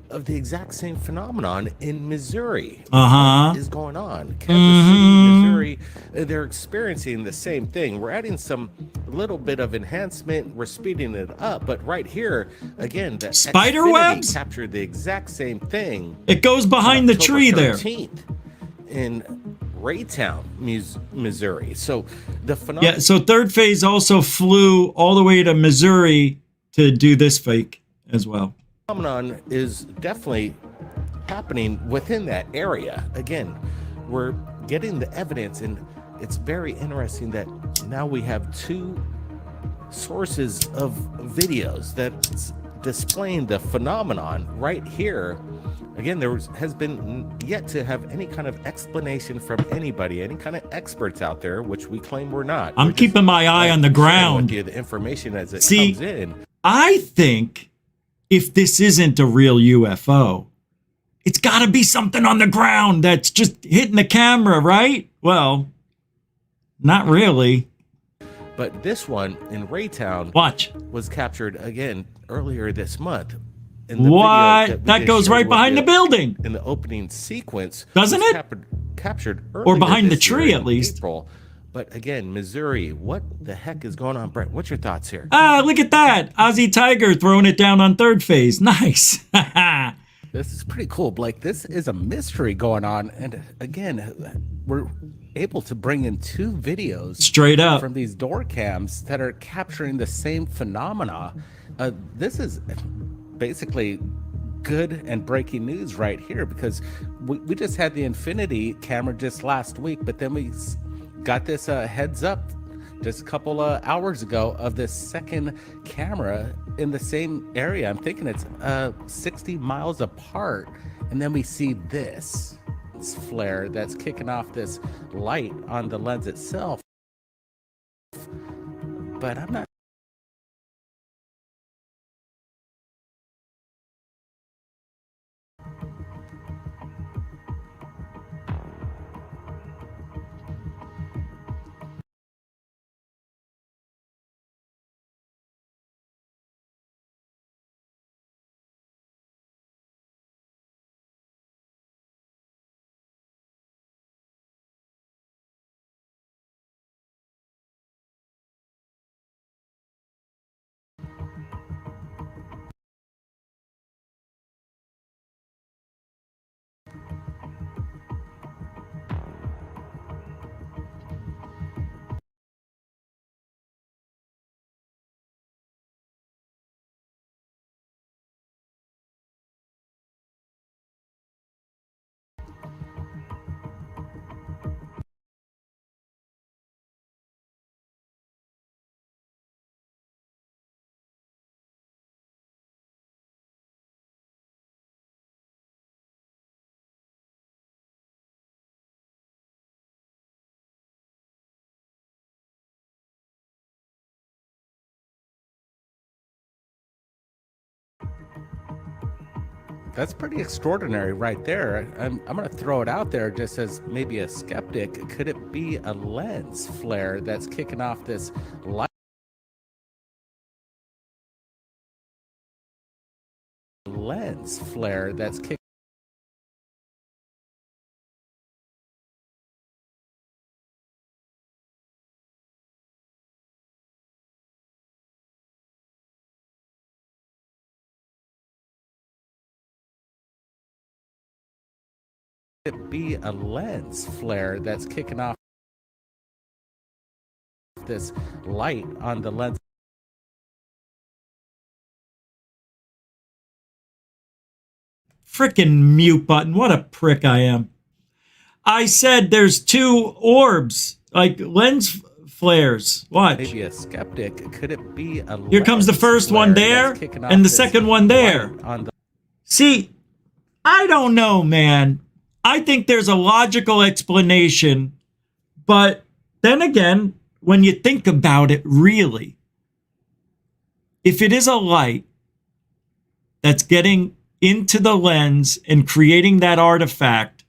of the exact same phenomenon in Missouri. What is going on? Kansas City, Missouri, they're experiencing the same thing. We're adding some little bit of enhancement. We're speeding it up. But right here, again, the spider webs captured the exact same thing. It goes behind the tree there. In Raytown, Missouri. So the phenomenon. Yeah, so Third Phase also flew all the way to Missouri to do this fake as well. Phenomenon is definitely happening within that area. Again, we're getting the evidence, and it's very interesting that now we have two sources of videos that's displaying the phenomenon right here. Again, has been yet to have any kind of explanation from anybody, any kind of experts out there, which we claim we're not. I'm keeping my eye on the ground. With you the information as it See, comes in. I think if this isn't a real UFO, it's got to be something on the ground that's just hitting the camera, right? Well, not really. But this one in Raytown was captured again earlier this month. In the What? video That goes right behind the building. In the opening sequence. Doesn't it? Captured earlier Or behind the this year tree, in at least. April. But again, Missouri, what the heck is going on, Brent? What's your thoughts here? Ah, look at that. Aussie Tiger throwing it down on third phase. Nice. This is pretty cool, Blake. This is a mystery going on. And again, we're able to bring in two videos straight up from these door cams that are capturing the same phenomena. This is basically good and breaking news right here, because we just had the Infinity camera just last week, but then we got this heads up just a couple of hours ago of this second camera in the same area. I'm thinking it's 60 miles apart, and then we see this flare that's kicking off this light on the lens itself. But I'm not That's pretty extraordinary right there. I'm going to throw it out there just as maybe a skeptic. Could it be a lens flare that's kicking off this light? Lens flare that's kicking. It be a lens flare that's kicking off this light on the lens. Frickin' mute button. What a prick I am. I said there's two orbs, like lens flares. Watch. Maybe a skeptic. Could it be a Here comes the first one there and the second one there. See, I don't know, man. I think there's a logical explanation, but then again, when you think about it, really, if it is a light that's getting into the lens and creating that artifact,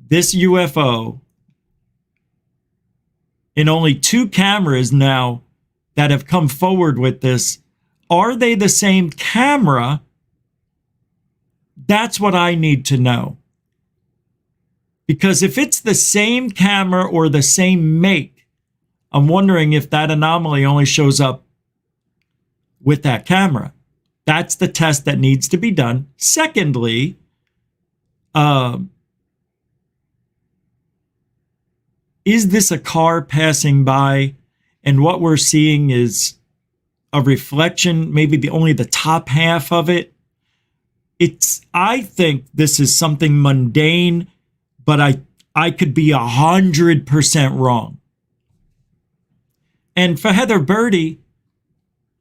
this UFO, in only two cameras now that have come forward with this, are they the same camera? That's what I need to know. Because if it's the same camera or the same make, I'm wondering if that anomaly only shows up with that camera. That's the test that needs to be done. Secondly, is this a car passing by and what we're seeing is a reflection, maybe only the top half of it? I think this is something mundane, but I could be 100% wrong. And for Heather Birdie,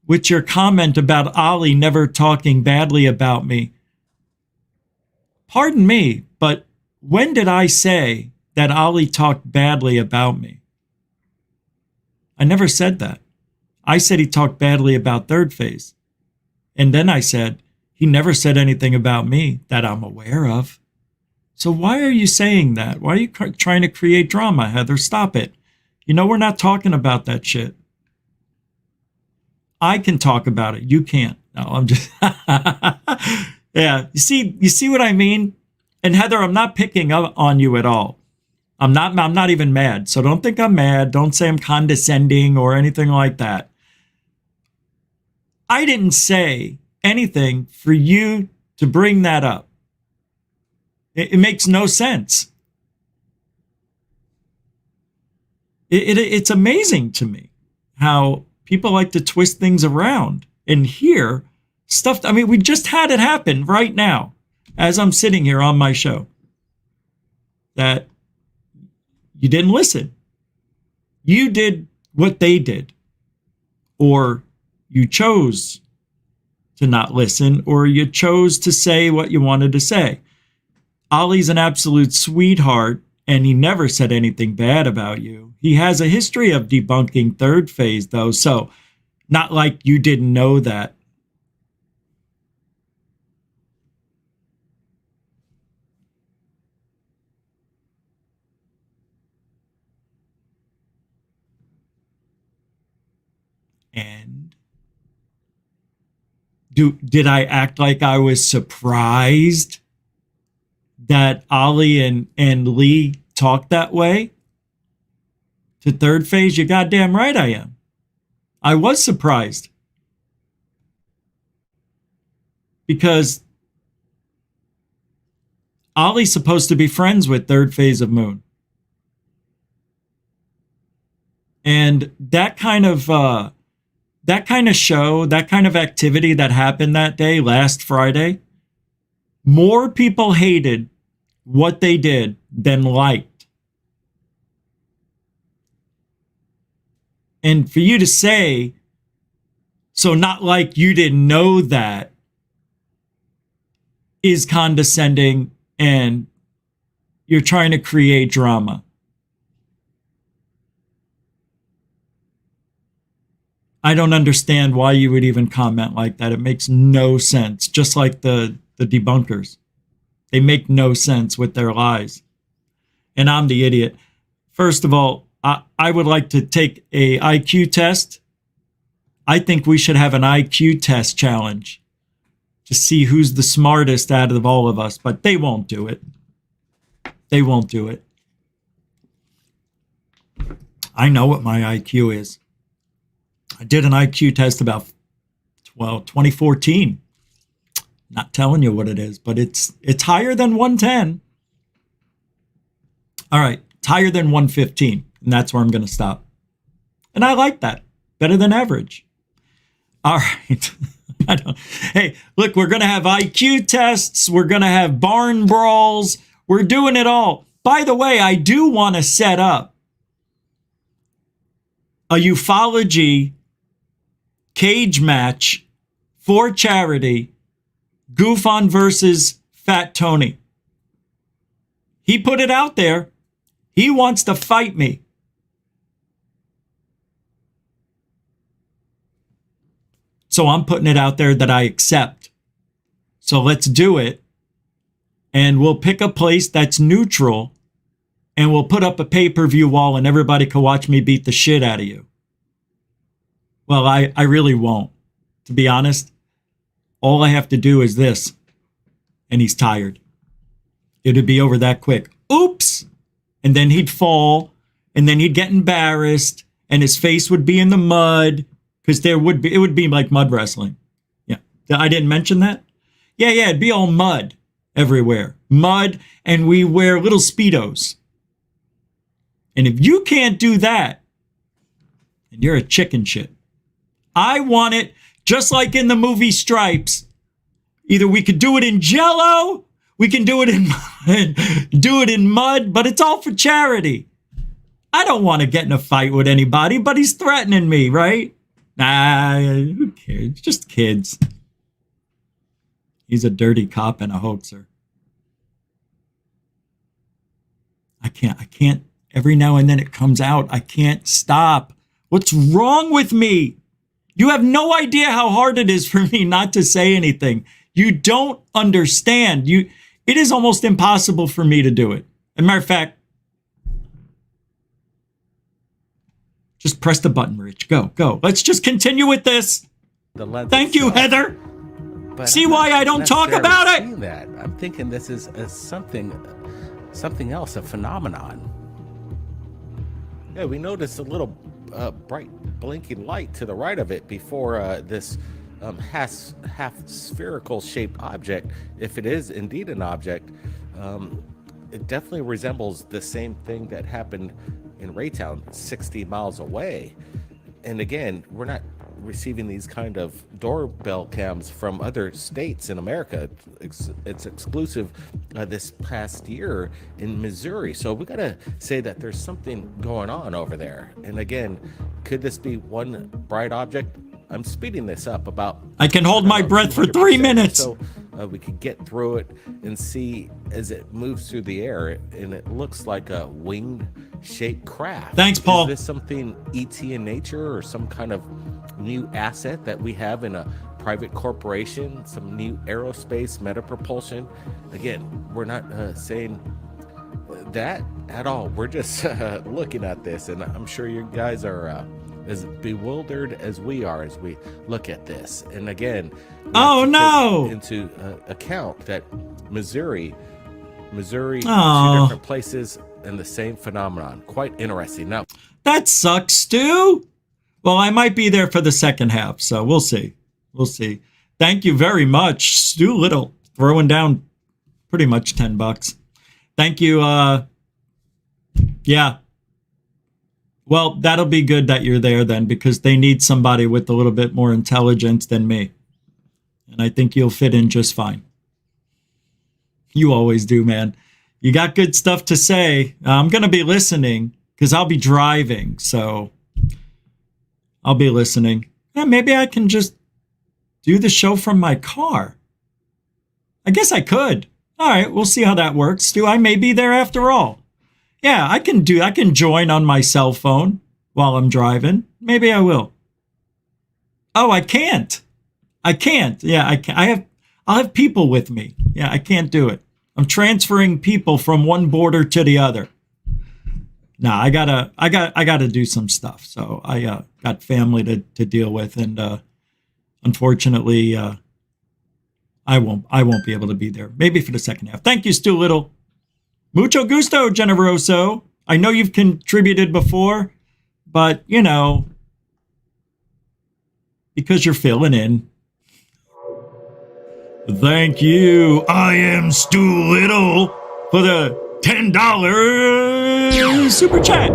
with your comment about Ollie never talking badly about me, pardon me, but when did I say that Ollie talked badly about me? I never said that. I said he talked badly about Third Phase. And then I said, he never said anything about me that I'm aware of. So why are you saying that? Why are you trying to create drama, Heather? Stop it. You know we're not talking about that shit. I can talk about it. You can't. No, I'm just... Yeah, you see what I mean? And Heather, I'm not picking up on you at all. I'm not even mad. So don't think I'm mad. Don't say I'm condescending or anything like that. I didn't say anything for you to bring that up. It makes no sense. It's amazing to me how people like to twist things around and hear stuff. I mean, we just had it happen right now as I'm sitting here on my show that you didn't listen. You did what they did, or you chose to not listen, or you chose to say what you wanted to say. Ollie's an absolute sweetheart, and he never said anything bad about you. He has a history of debunking Third Phase, though, so not like you didn't know that. And did I act like I was surprised that Ollie and Lee talked that way to Third Phase? You're goddamn right I am. I was surprised. Because Ollie's supposed to be friends with Third Phase of Moon. And that kind of show, that kind of activity that happened that day, last Friday, more people hated what they did than liked. And for you to say, so not like you didn't know that, is condescending, and you're trying to create drama. I don't understand why you would even comment like that. It makes no sense. Just like the debunkers. They make no sense with their lies. And I'm the idiot. First of all, I would like to take a IQ test. I think we should have an IQ test challenge to see who's the smartest out of all of us. But they won't do it. They won't do it. I know what my IQ is. I did an IQ test about 2014. Not telling you what it is, but it's higher than 110. All right, it's higher than 115, and that's where I'm going to stop. And I like that. Better than average. All right. Hey, look, we're going to have IQ tests. We're going to have barn brawls. We're doing it all. By the way, I do want to set up a ufology cage match for charity. Goofon versus Fat Tony. He put it out there. He wants to fight me. So I'm putting it out there that I accept. So let's do it. And we'll pick a place that's neutral. And we'll put up a pay-per-view wall and everybody can watch me beat the shit out of you. Well, I really won't. To be honest, all I have to do is this. And he's tired. It'd be over that quick. Oops! And then he'd fall. And then he'd get embarrassed. And his face would be in the mud. Because it would be like mud wrestling. Yeah. I didn't mention that? Yeah, it'd be all mud everywhere. Mud, and we wear little Speedos. And if you can't do that, then you're a chicken shit. I want it just like in the movie Stripes. Either we could do it in Jell-O, we can do it in mud, but it's all for charity. I don't want to get in a fight with anybody, but he's threatening me, right? Nah, who cares? Just kids. He's a dirty cop and a hoaxer. I can't, every now and then it comes out. I can't stop. What's wrong with me? You have no idea how hard it is for me not to say anything. You don't understand. It is almost impossible for me to do it. As a matter of fact, just press the button, Rich. Go. Let's just continue with this. Thank you, Heather. But see why I don't talk about it? Seeing that. I'm thinking this is something else, a phenomenon. Yeah, we noticed a little bright blinking light to the right of it before this half spherical shaped object, if it is indeed an object. It definitely resembles the same thing that happened in Raytown 60 miles away. And again, we're not receiving these kind of doorbell cams from other states in America. It's exclusive this past year in Missouri. So we gotta say that there's something going on over there. And again, could this be one bright object? I'm speeding this up about... I can hold my breath for 3 minutes. So we could get through it and see as it moves through the air, and it looks like a winged shaped craft. Thanks, Paul. Is this something ET in nature, or some kind of new asset that we have in a private corporation, some new aerospace meta propulsion? Again, we're not saying that at all. We're just looking at this, and I'm sure you guys are as bewildered as we are as we look at this. And again, oh no, into account that Missouri, two different places and the same phenomenon. Quite interesting. Now that sucks, Stu. Well, I might be there for the second half, so we'll see. Thank you very much, Stu Little, throwing down pretty much $10. Thank you. Yeah. Well, that'll be good that you're there then, because they need somebody with a little bit more intelligence than me. And I think you'll fit in just fine. You always do, man. You got good stuff to say. I'm going to be listening because I'll be driving. So I'll be listening. Yeah, maybe I can just do the show from my car. I guess I could. All right, we'll see how that works. Stu, I may be there after all. Yeah, I can join on my cell phone while I'm driving. Maybe I will. Oh, I can't. Yeah, I can. I'll have people with me. Yeah, I can't do it. I'm transferring people from one border to the other. No, I gotta do some stuff. So I got family to deal with, and unfortunately, I won't be able to be there. Maybe for the second half. Thank you, Stu Little. Mucho gusto, Generoso. I know you've contributed before, but, you know, because you're filling in. Thank you. I am Stu Little for the $10 super chat.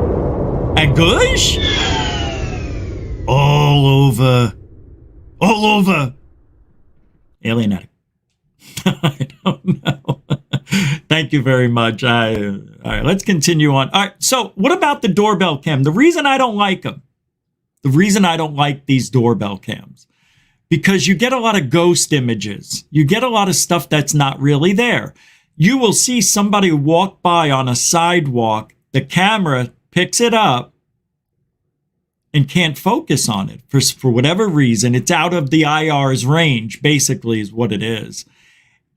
And Gush? All over. Alien Addict. I don't know. Thank you very much. All right, let's continue on. All right, so what about the doorbell cam? The reason I don't like them, the reason I don't like these doorbell cams, because you get a lot of ghost images. You get a lot of stuff that's not really there. You will see somebody walk by on a sidewalk, the camera picks it up and can't focus on it for whatever reason. It's out of the IR's range, basically, is what it is.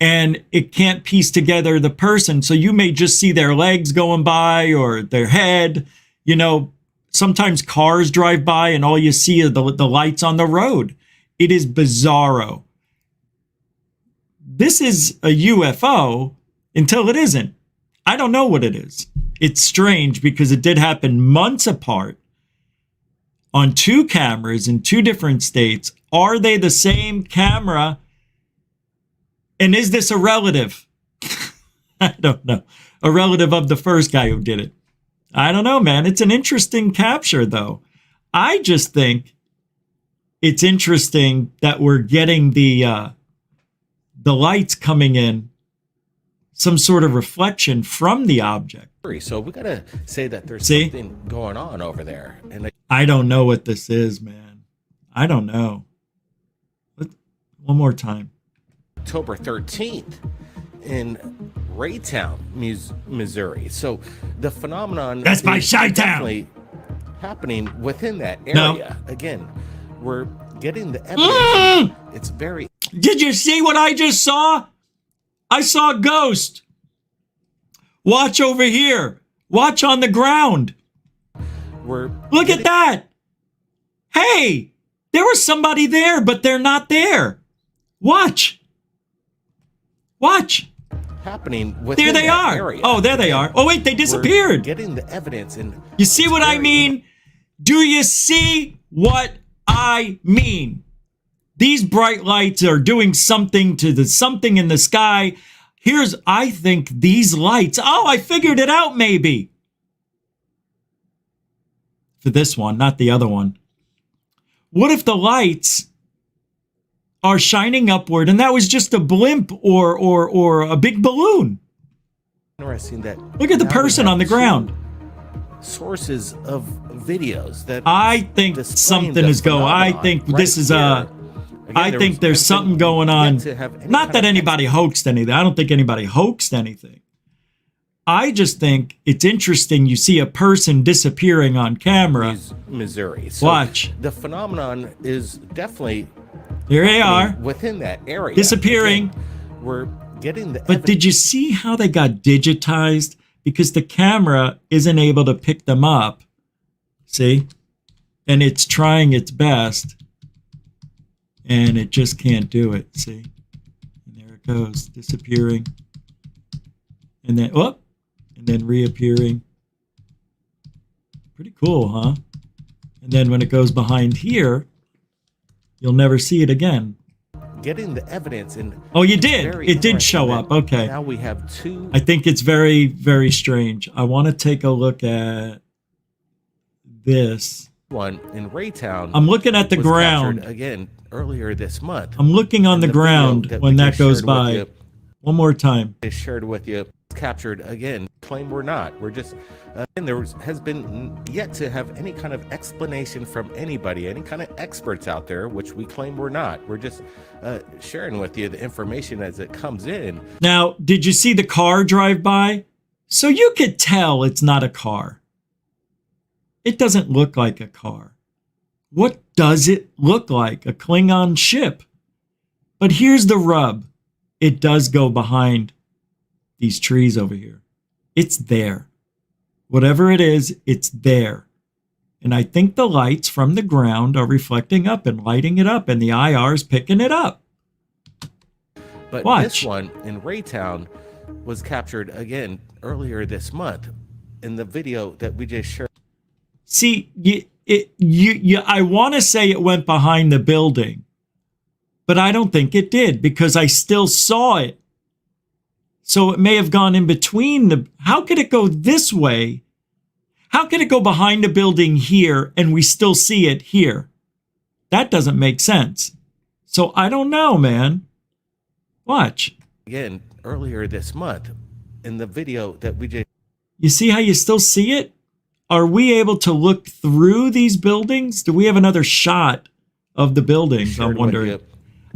And it can't piece together the person. So you may just see their legs going by or their head. You know, sometimes cars drive by and all you see are the lights on the road. It is bizarro. This is a UFO until it isn't. I don't know what it is. It's strange because it did happen months apart on 2 cameras in 2 different states. Are they the same camera? And is this a relative? I don't know. A relative of the first guy who did it. I don't know, man. It's an interesting capture, though. I just think it's interesting that we're getting the the light's coming in, some sort of reflection from the object. So we gotta say that there's See? something going on over there. And I don't know what this is, man. I don't know. One more time. October 13th in Raytown, Missouri. So the phenomenon That's my is Chi-town. definitely happening within that area. No. Again, we're getting the evidence. It's very... Did you see what I just saw? I saw a ghost. Watch over here. Watch on the ground. Look at that. Hey, there was somebody there, but they're not there. Watch. Watch. Happening within There they that are. area. Oh, there they are. Oh, wait, they disappeared. We're getting the evidence. And You see what I mean? Do you see what I mean? These bright lights are doing something to the something in the sky. I think these lights. Oh, I figured it out maybe. For this one, not the other one. What if the lights are shining upward and that was just a blimp or a big balloon? Interesting that. Look at the now we person have on the ground. Sources of videos that I think something is going. I think this is I think there's something going on. Not that anybody hoaxed anything. I don't think anybody hoaxed anything. I just think it's interesting. You see a person disappearing on camera. Missouri. So Watch. The phenomenon is definitely Here they are. within that area. Disappearing. Again, we're getting the But did you see how they got digitized? Because the camera isn't able to pick them up. See? And it's trying its best. And it just can't do it. See? And there it goes. Disappearing. And then, and then reappearing. Pretty cool, huh? And then when it goes behind here, you'll never see it again. getting the evidence. And oh, you did. It did show up. Okay. Now we have two. I think it's very, very strange. I want to take a look at this. One in Raytown. I'm looking at the was ground. captured again earlier this month. I'm looking on the ground when that goes by. You, one more time. I shared with you. Captured again. Claim we're not. We're just. And has been yet to have any kind of explanation from anybody, any kind of experts out there, which we claim we're not. We're just sharing with you the information as it comes in. Now, did you see the car drive by? So you could tell it's not a car. It doesn't look like a car. What does it look like? A Klingon ship. But here's the rub. It does go behind these trees over here. It's there. Whatever it is, it's there. And I think the lights from the ground are reflecting up and lighting it up, and the IR is picking it up. But Watch. This one in Raytown was captured again earlier this month in the video that we just shared. See, I want to say it went behind the building, but I don't think it did because I still saw it. So it may have gone in between the... How could it go this way? How can it go behind the building here and we still see it here? That doesn't make sense. So I don't know, man. Watch. Again, earlier this month in the video that we just... You see how you still see it? Are we able to look through these buildings? Do we have another shot of the buildings? I'm wondering.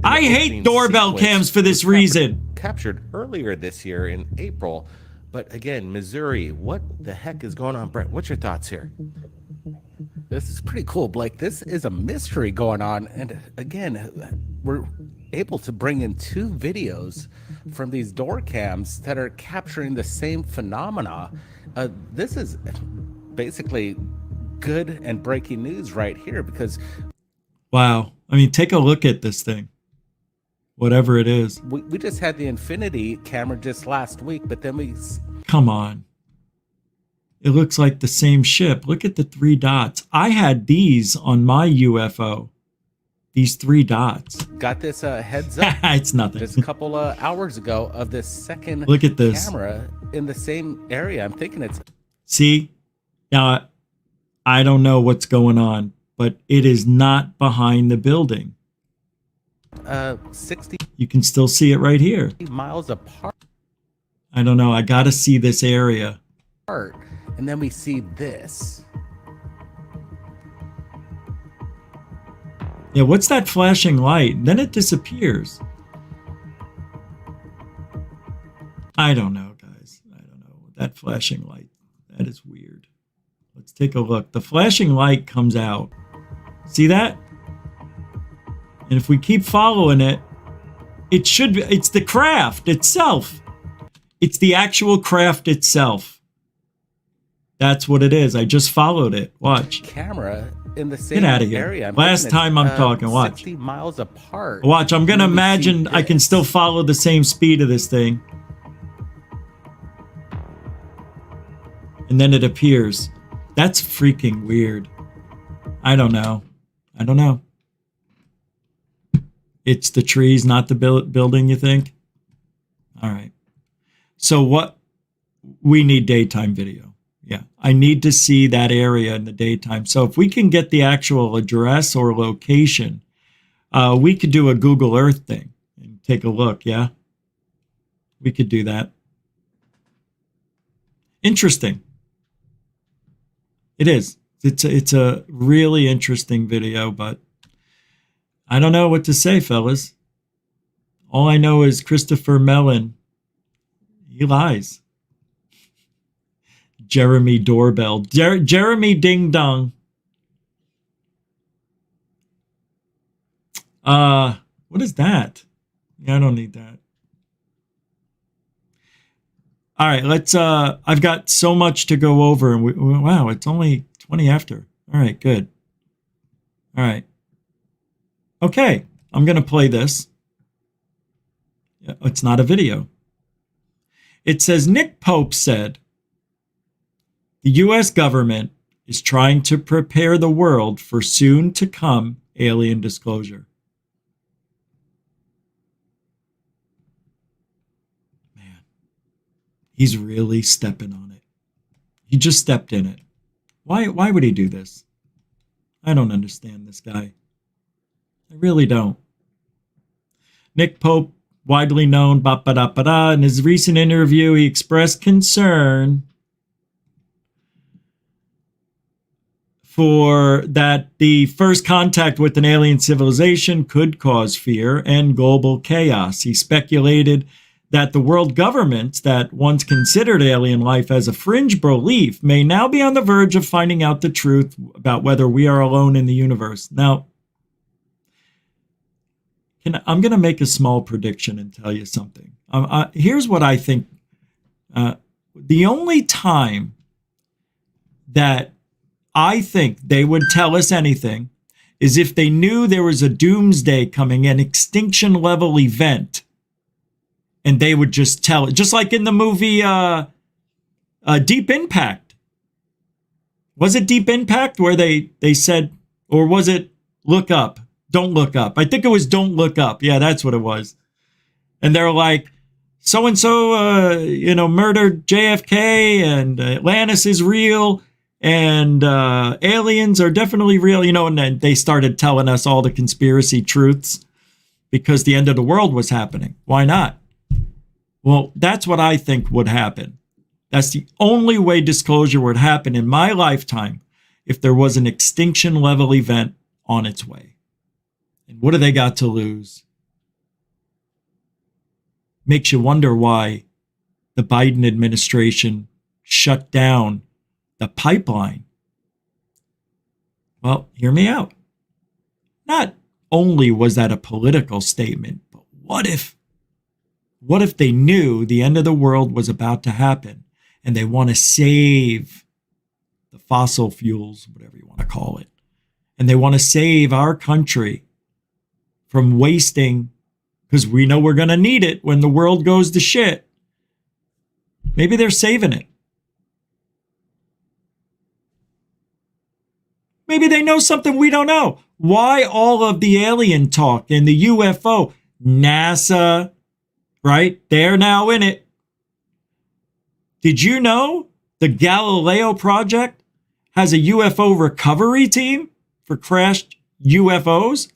I hate doorbell cams for this reason. Captured earlier this year in April. But again, Missouri, what the heck is going on? Brent, what's your thoughts here? This is pretty cool, Blake. This is a mystery going on. And again, we're able to bring in two videos from these door cams that are capturing the same phenomena. This is basically good and breaking news right here because... Wow. I mean, take a look at this thing. Whatever it is. We just had the Infinity camera just last week, but then we... Come on. It looks like the same ship. Look at the 3 dots. I had these on my UFO. These 3 dots. Got this heads up. It's nothing. Just a couple of hours ago of this second Look at this. camera in the same area. I'm thinking it's... See? Now, I don't know what's going on, but it is not behind the building. 60 You can still see it right here. miles apart. I don't know. I got to see this area. And then we see this. Yeah, what's that flashing light? Then it disappears. I don't know, guys. I don't know. That flashing light, that is weird. Let's take a look. The flashing light comes out. See that? And if we keep following it, it should be, it's the craft itself. It's the actual craft itself. That's what it is. I just followed it. Watch. Camera in the same Get out of here. area. Last time I'm talking. Watch. 60 miles apart. Watch. I'm going to imagine I can still follow the same speed of this thing. And then it appears. That's freaking weird. I don't know. I don't know. It's the trees, not the building, you think? All right. So what? We need daytime video. Yeah. I need to see that area in the daytime. So if we can get the actual address or location, we could do a Google Earth thing and take a look. Yeah. We could do that. Interesting. It is. It's a really interesting video, but I don't know what to say, fellas. All I know is Christopher Mellon, he lies. Jeremy Doorbell. Jeremy Ding Dong. What is that? Yeah, I don't need that. All right, let's I've got so much to go over, and wow, it's only 20 after. All right, good. All right. Okay, I'm going to play this. It's not a video. It says Nick Pope said, the U.S. government is trying to prepare the world for soon to come alien disclosure. Man, he's really stepping on it. He just stepped in it. Why would he do this? I don't understand this guy. I really don't. Nick Pope, widely known, in his recent interview, he expressed concern for that the first contact with an alien civilization could cause fear and global chaos. He speculated that the world governments that once considered alien life as a fringe belief may now be on the verge of finding out the truth about whether we are alone in the universe. Now, I'm going to make a small prediction and tell you something. Here's what I think. The only time that I think they would tell us anything is if they knew there was a doomsday coming, an extinction level event, and they would just tell it. Just like in the movie Deep Impact. Was it Deep Impact where they said, or was it Look Up? Don't look up. I think it was Don't Look Up. Yeah, that's what it was. And they're like, so-and-so, murdered JFK and Atlantis is real and aliens are definitely real, and then they started telling us all the conspiracy truths because the end of the world was happening. Why not? Well, that's what I think would happen. That's the only way disclosure would happen in my lifetime if there was an extinction level event on its way. And what do they got to lose? Makes you wonder why the Biden administration shut down the pipeline. Well, hear me out. Not only was that a political statement, but what if they knew the end of the world was about to happen and they want to save the fossil fuels, whatever you want to call it, and they want to save our country from wasting, because we know we're going to need it when the world goes to shit. Maybe they're saving it. Maybe they know something we don't know. Why all of the alien talk and the UFO? NASA, right? They're now in it. Did you know the Galileo project has a UFO recovery team for crashed UFOs?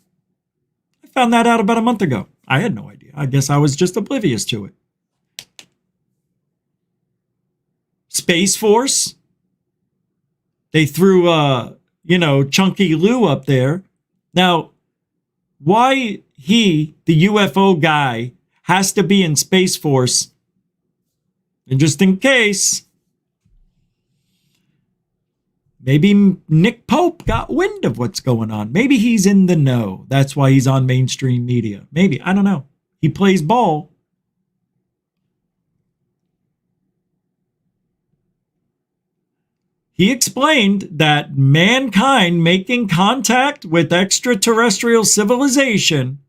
I Found that out about a month ago. I had no idea. I guess I was just oblivious to it. Space Force. They threw, Chunky Lou up there. Now, why he, the UFO guy, has to be in Space Force, and just in case, maybe Nick Pope got wind of what's going on. Maybe he's in the know. That's why he's on mainstream media. Maybe. I don't know. He plays ball. He explained that mankind making contact with extraterrestrial civilization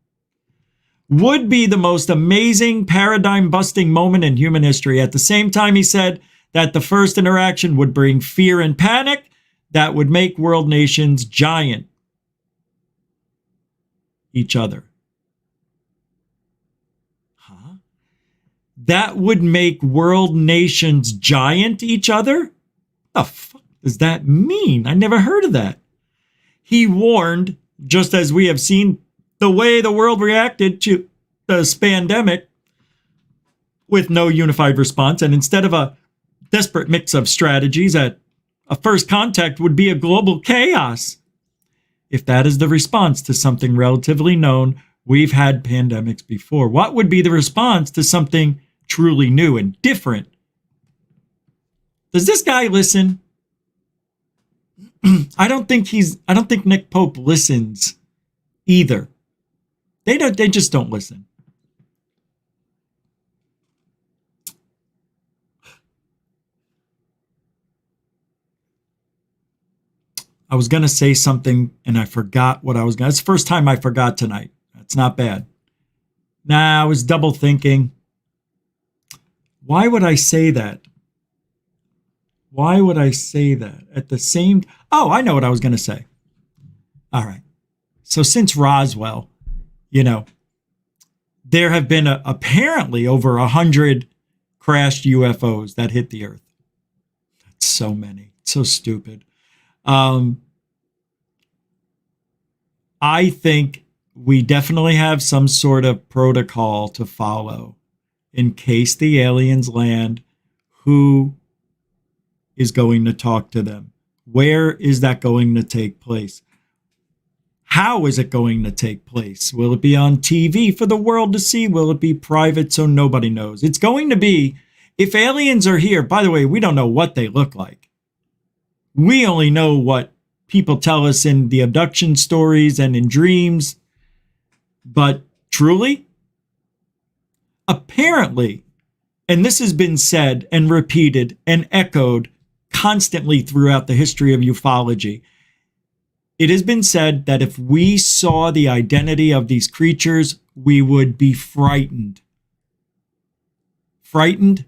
would be the most amazing paradigm-busting moment in human history. At the same time, he said that the first interaction would bring fear and panic that would make world nations giant each other. Huh? That would make world nations giant each other? The fuck does that mean? I never heard of that. He warned, just as we have seen the way the world reacted to the pandemic with no unified response, and instead of a desperate mix of strategies, at a first contact would be a global chaos. If that is the response to something relatively known, we've had pandemics before. What would be the response to something truly new and different? Does this guy listen? I don't think Nick Pope listens either. They just don't listen. I was going to say something and I forgot what I was going to. It's the first time I forgot tonight. That's not bad. Nah, I was double thinking. Why would I say that? Why would I say that? At the same... Oh, I know what I was going to say. All right. So since Roswell, there have been apparently over 100 crashed UFOs that hit the Earth. That's so many. It's so stupid. I think we definitely have some sort of protocol to follow in case the aliens land. Who is going to talk to them? Where is that going to take place? How is it going to take place? Will it be on TV for the world to see? Will it be private so nobody knows? It's going to be, if aliens are here, by the way, we don't know what they look like. We only know what people tell us in the abduction stories and in dreams. But truly, apparently, and this has been said and repeated and echoed constantly throughout the history of ufology, it has been said that if we saw the identity of these creatures, we would be frightened. Frightened?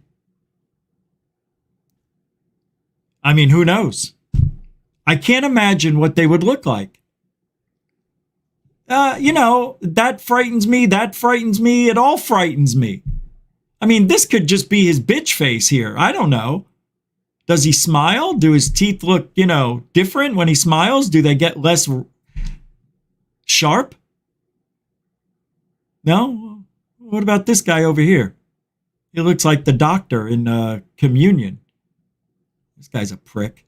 I mean, who knows? I can't imagine what they would look like. That frightens me. That frightens me. It all frightens me. I mean, this could just be his bitch face here. I don't know. Does he smile? Do his teeth look, different when he smiles? Do they get less sharp? No? What about this guy over here? He looks like the doctor in Communion. This guy's a prick.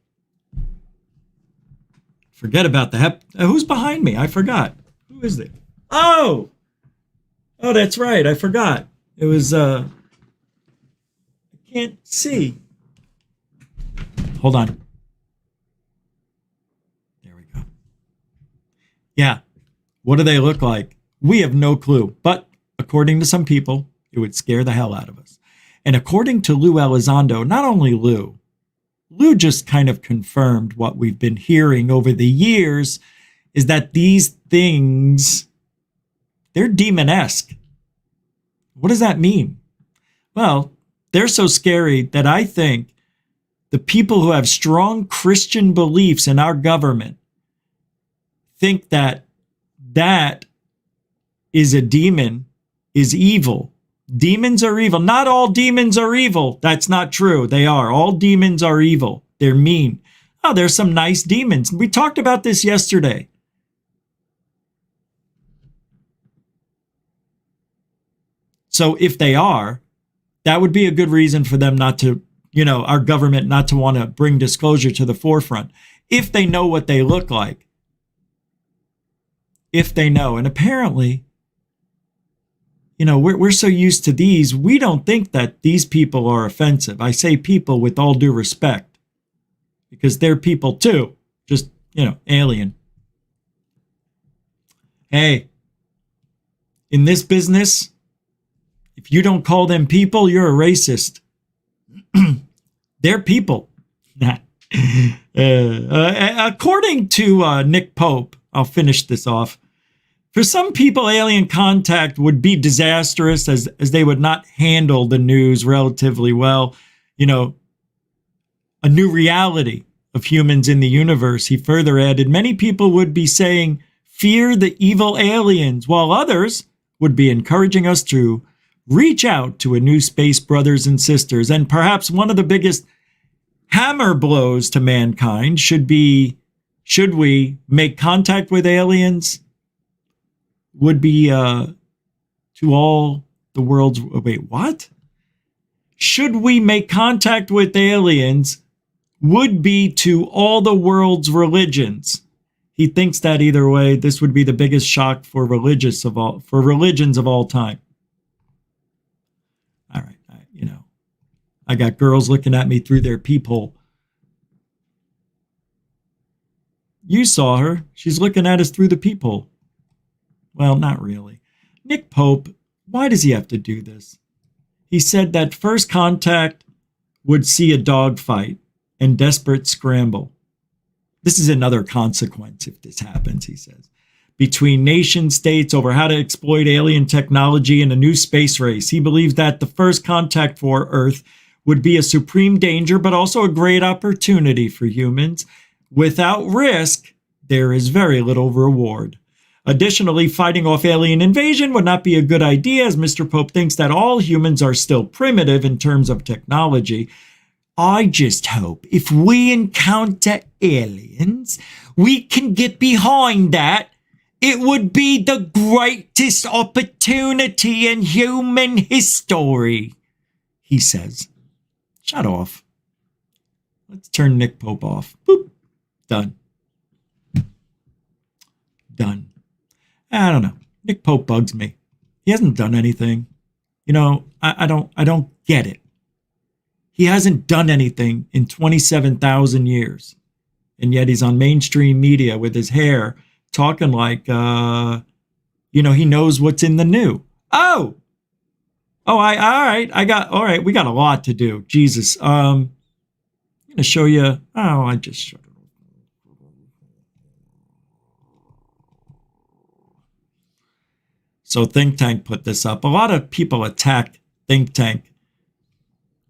Forget about the who's behind me? I forgot. Who is it? Oh, that's right. I forgot. It was, I can't see. Hold on. There we go. Yeah. What do they look like? We have no clue. But according to some people, it would scare the hell out of us. And according to Lou Elizondo, not only Lou just kind of confirmed what we've been hearing over the years, is that these things, they're demon-esque. What does that mean? Well, they're so scary that I think the people who have strong Christian beliefs in our government think that is a demon, is evil. Demons are evil. Not all demons are evil. That's not true. They are. All demons are evil. They're mean. Oh, there's some nice demons. We talked about this yesterday. So if they are, that would be a good reason for them not to, our government not to want to bring disclosure to the forefront. If they know what they look like. If they know. And apparently, we're so used to these, we don't think that these people are offensive. I say people with all due respect, because they're people too, just, alien. Hey, in this business, if you don't call them people, you're a racist. They're people. According to Nick Pope, I'll finish this off. For some people, alien contact would be disastrous as they would not handle the news relatively well. A new reality of humans in the universe. He further added, many people would be saying, fear the evil aliens, while others would be encouraging us to reach out to a new space brothers and sisters. And perhaps one of the biggest hammer blows to mankind should we make contact with aliens, would be to all the world's... Wait, what? Should we make contact with aliens would be to all the world's religions. He thinks that either way, this would be the biggest shock for religions of all time. All right, I got girls looking at me through their peephole. You saw her. She's looking at us through the peephole. Well, not really. Nick Pope, why does he have to do this? He said that first contact would see a dogfight and desperate scramble. This is another consequence if this happens, he says, between nation states over how to exploit alien technology in a new space race. He believes that the first contact for Earth would be a supreme danger, but also a great opportunity for humans. Without risk, there is very little reward. Additionally, fighting off alien invasion would not be a good idea, as Mr. Pope thinks that all humans are still primitive in terms of technology. I just hope if we encounter aliens, we can get behind that. It would be the greatest opportunity in human history, he says. Shut off. Let's turn Nick Pope off. Boop. Done. Done. I don't know. Nick Pope bugs me. He hasn't done anything. I don't get it. He hasn't done anything in 27,000 years. And yet he's on mainstream media with his hair talking like, he knows what's in the new. All right. We got a lot to do. Jesus. I'm going to show you. I just showed it. So Think Tank put this up. A lot of people attacked Think Tank.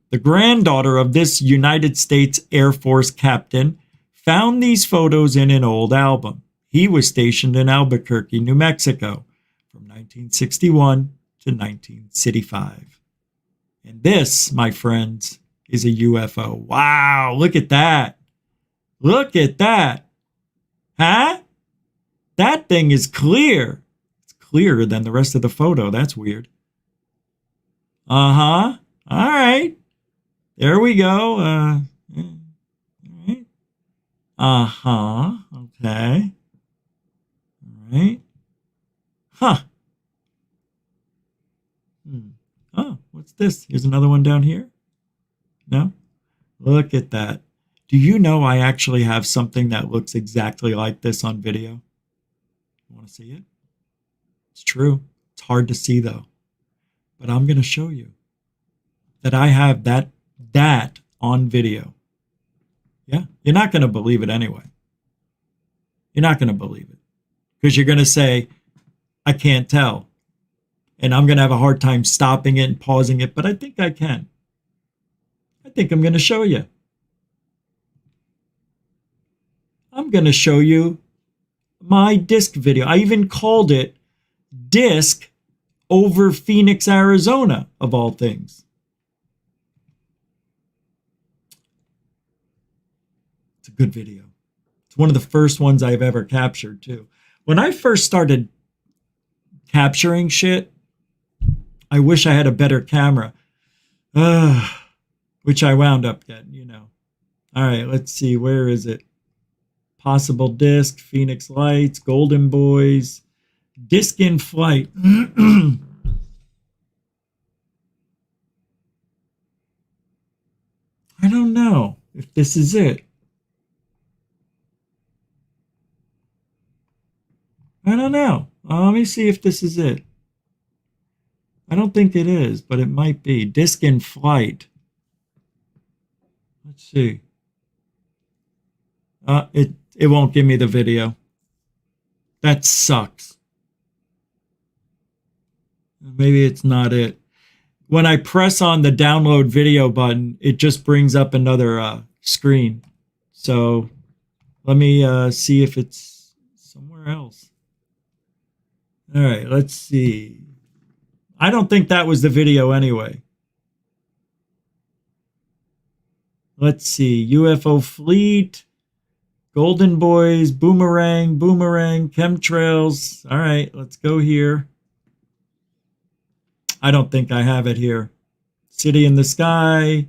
The granddaughter of this United States Air Force captain found these photos in an old album. He was stationed in Albuquerque, New Mexico from 1961 to 1965. And this, my friends, is a UFO. Wow, look at that. Look at that. Huh? That thing is clear. Clearer than the rest of the photo. That's weird. All right. There we go. All right. Okay. All right. Huh. Oh, what's this? Here's another one down here. No? Look at that. Do you know I actually have something that looks exactly like this on video? You want to see it? It's true. It's hard to see though. But I'm going to show you that I have that on video. Yeah, you're not going to believe it anyway. You're not going to believe it because you're going to say, I can't tell. And I'm going to have a hard time stopping it and pausing it, but I think I can. I think I'm going to show you. I'm going to show you my disc video. I even called it Disc over Phoenix, Arizona, of all things. It's a good video. It's one of the first ones I've ever captured, too. When I first started capturing shit, I wish I had a better camera. Which I wound up getting, you know. All right, let's see. Where is it? Possible disc, Phoenix Lights, Golden Boys, disc in flight. I don't know if this is it. I don't know. Let me see if this is it. I don't think it is, but it might be. Disc in flight. Let's see. It won't give me the video. That sucks. Maybe it's not it. When I press on the download video button, it just brings up another screen. So let me see if it's somewhere else. All right, let's see. I don't think that was the video anyway. Let's see. UFO Fleet, Golden Boys, Boomerang, Chemtrails. All right, let's go here. I don't think I have it here. City in the Sky,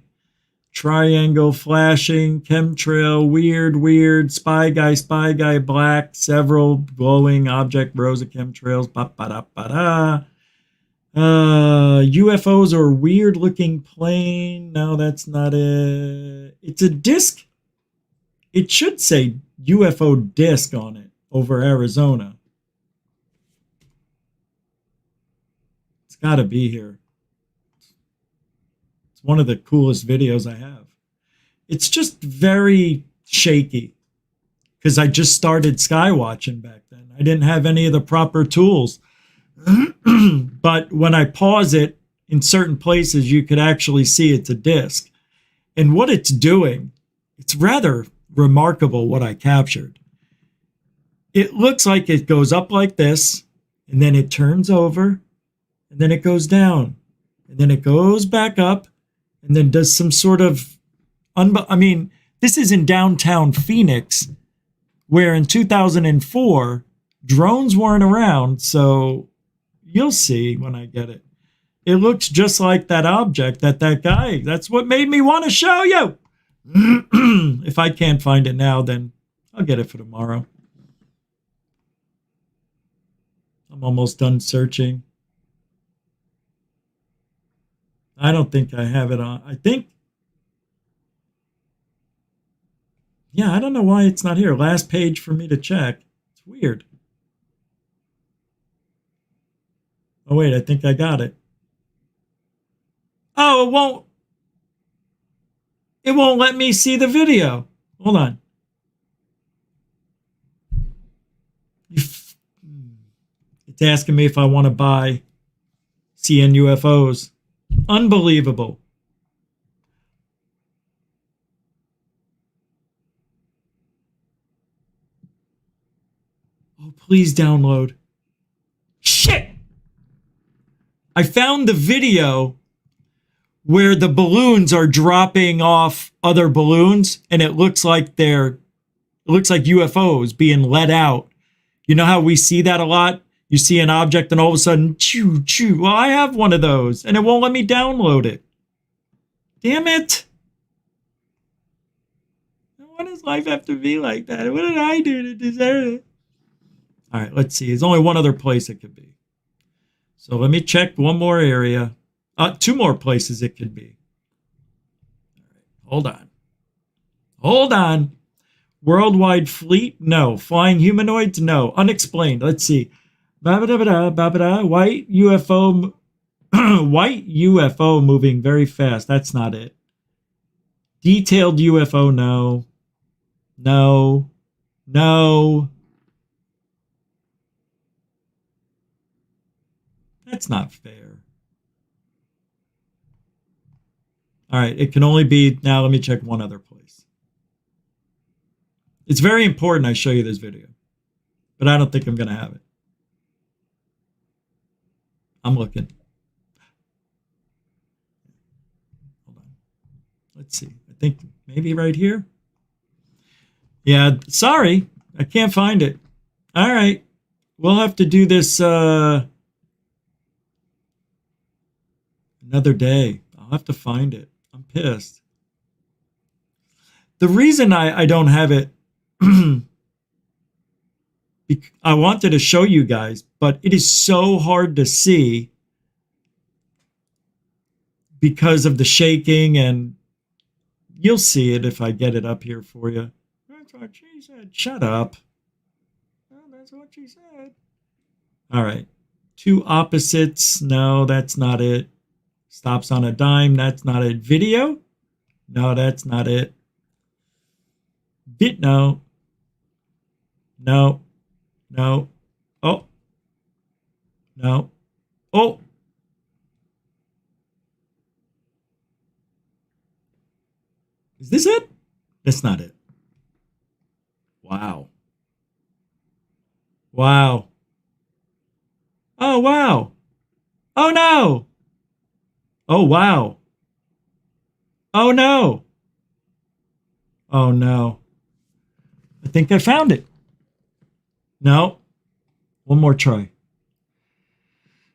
Triangle Flashing, Chemtrail, Weird, Spy Guy, Black, Several, Glowing Object, Rows of Chemtrails, ba-ba-da-ba-da. UFOs or weird looking plane. No, that's not it. It's a disc. It should say UFO disc on it over Arizona. It's got to be here. It's one of the coolest videos I have. It's just very shaky because I just started sky watching back then. I didn't have any of the proper tools. But when I pause it in certain places, you could actually see it's a disc. And what it's doing, it's rather remarkable what I captured. It looks like it goes up like this, and then it turns over, and then it goes down, and then it goes back up, and then does some sort of, I mean, this is in downtown Phoenix, where in 2004, drones weren't around, so you'll see when I get it. It looks just like that object that guy. That's what made me want to show you. If I can't find it now, then I'll get it for tomorrow. I'm almost done searching. I don't think I have it on. I think. Yeah, I don't know why it's not here. Last page for me to check. It's weird. Oh, wait, I think I got it. Oh, it won't let me see the video. Hold on. It's asking me if I want to buy CN UFOs. Unbelievable. Oh, please download. Shit! I found the video where the balloons are dropping off other balloons, and it looks like UFOs being let out. You know how we see that a lot? You see an object and all of a sudden, choo, choo. Well, I have one of those, and it won't let me download it. Damn it. Why does life have to be like that? What did I do to deserve it? All right, let's see. There's only one other place it could be. So let me check one more area. Two more places it could be. All right, hold on. Worldwide fleet? No. Flying humanoids? No. Unexplained. Let's see. White UFO. White UFO moving very fast. That's not it. Detailed UFO? No. No. That's not fair. All right, it can only be, now let me check one other place. It's very important I show you this video, but I don't think I'm going to have it. I'm looking. Hold on. Let's see. I think maybe right here. Yeah, sorry. I can't find it. All right. We'll have to do this. Another day. I'll have to find it. I'm pissed. The reason I don't have it, I wanted to show you guys, but it is so hard to see because of the shaking, and you'll see it if I get it up here for you. That's what she said. Shut up. Well, that's what she said. All right. Two opposites. No, that's not it. Stops on a dime. That's not it. Video? No, that's not it. No. No. No. Oh. No. Oh. Is this it? That's not it. Wow. Wow. Oh, wow. Oh, no. Oh, wow. Oh, no. Oh, no. I think I found it. No. One more try.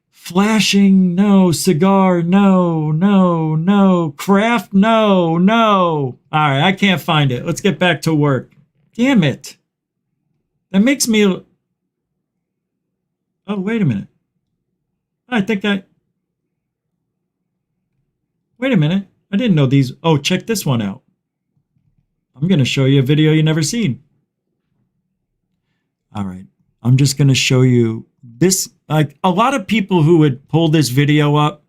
Flashing, no. Cigar, no, no, no. Craft, no, no. All right, I can't find it. Let's get back to work. Damn it. That makes me... Oh, wait a minute. I think I... Wait a minute. I didn't know these... Oh, check this one out. I'm going to show you a video you never seen. All right. I'm just going to show you this. Like, a lot of people who would pull this video up,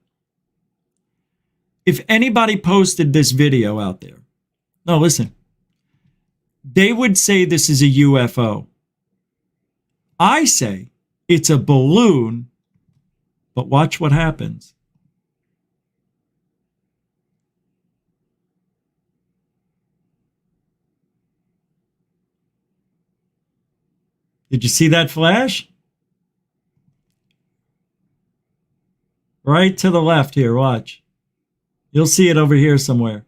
if anybody posted this video out there, no, listen, they would say this is a UFO. I say it's a balloon, but watch what happens. Did you see that flash? Right to the left here, watch. You'll see it over here somewhere.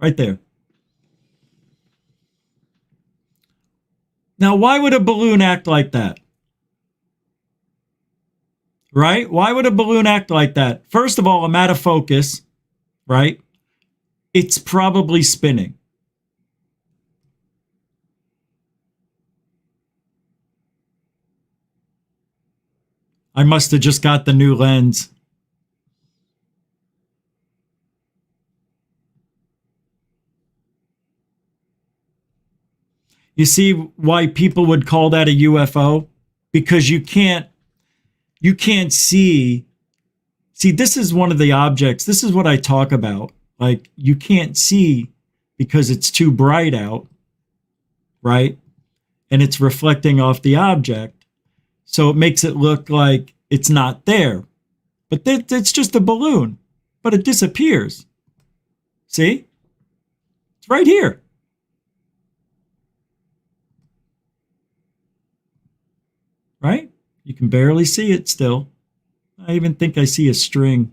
Right there. Now, why would a balloon act like that? Right? Why would a balloon act like that? First of all, I'm out of focus, right? It's probably spinning. I must have just got the new lens. You see why people would call that a UFO? Because you can't see. See, this is one of the objects. This is what I talk about. Like, you can't see because it's too bright out, right? And it's reflecting off the object. So it makes it look like it's not there. But it's just a balloon. But it disappears. See? It's right here. Right? You can barely see it still. I even think I see a string.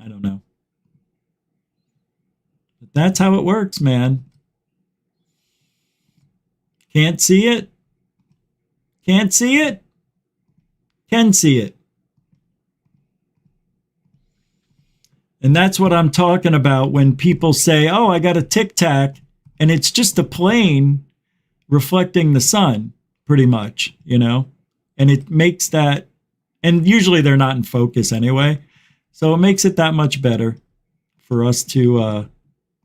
I don't know. But that's how it works, man. Can't see it. Can't see it. Can see it. And that's what I'm talking about when people say, oh, I got a Tic Tac, and it's just a plane reflecting the sun, pretty much, you know? And it makes that, and usually they're not in focus anyway, so it makes it that much better for us to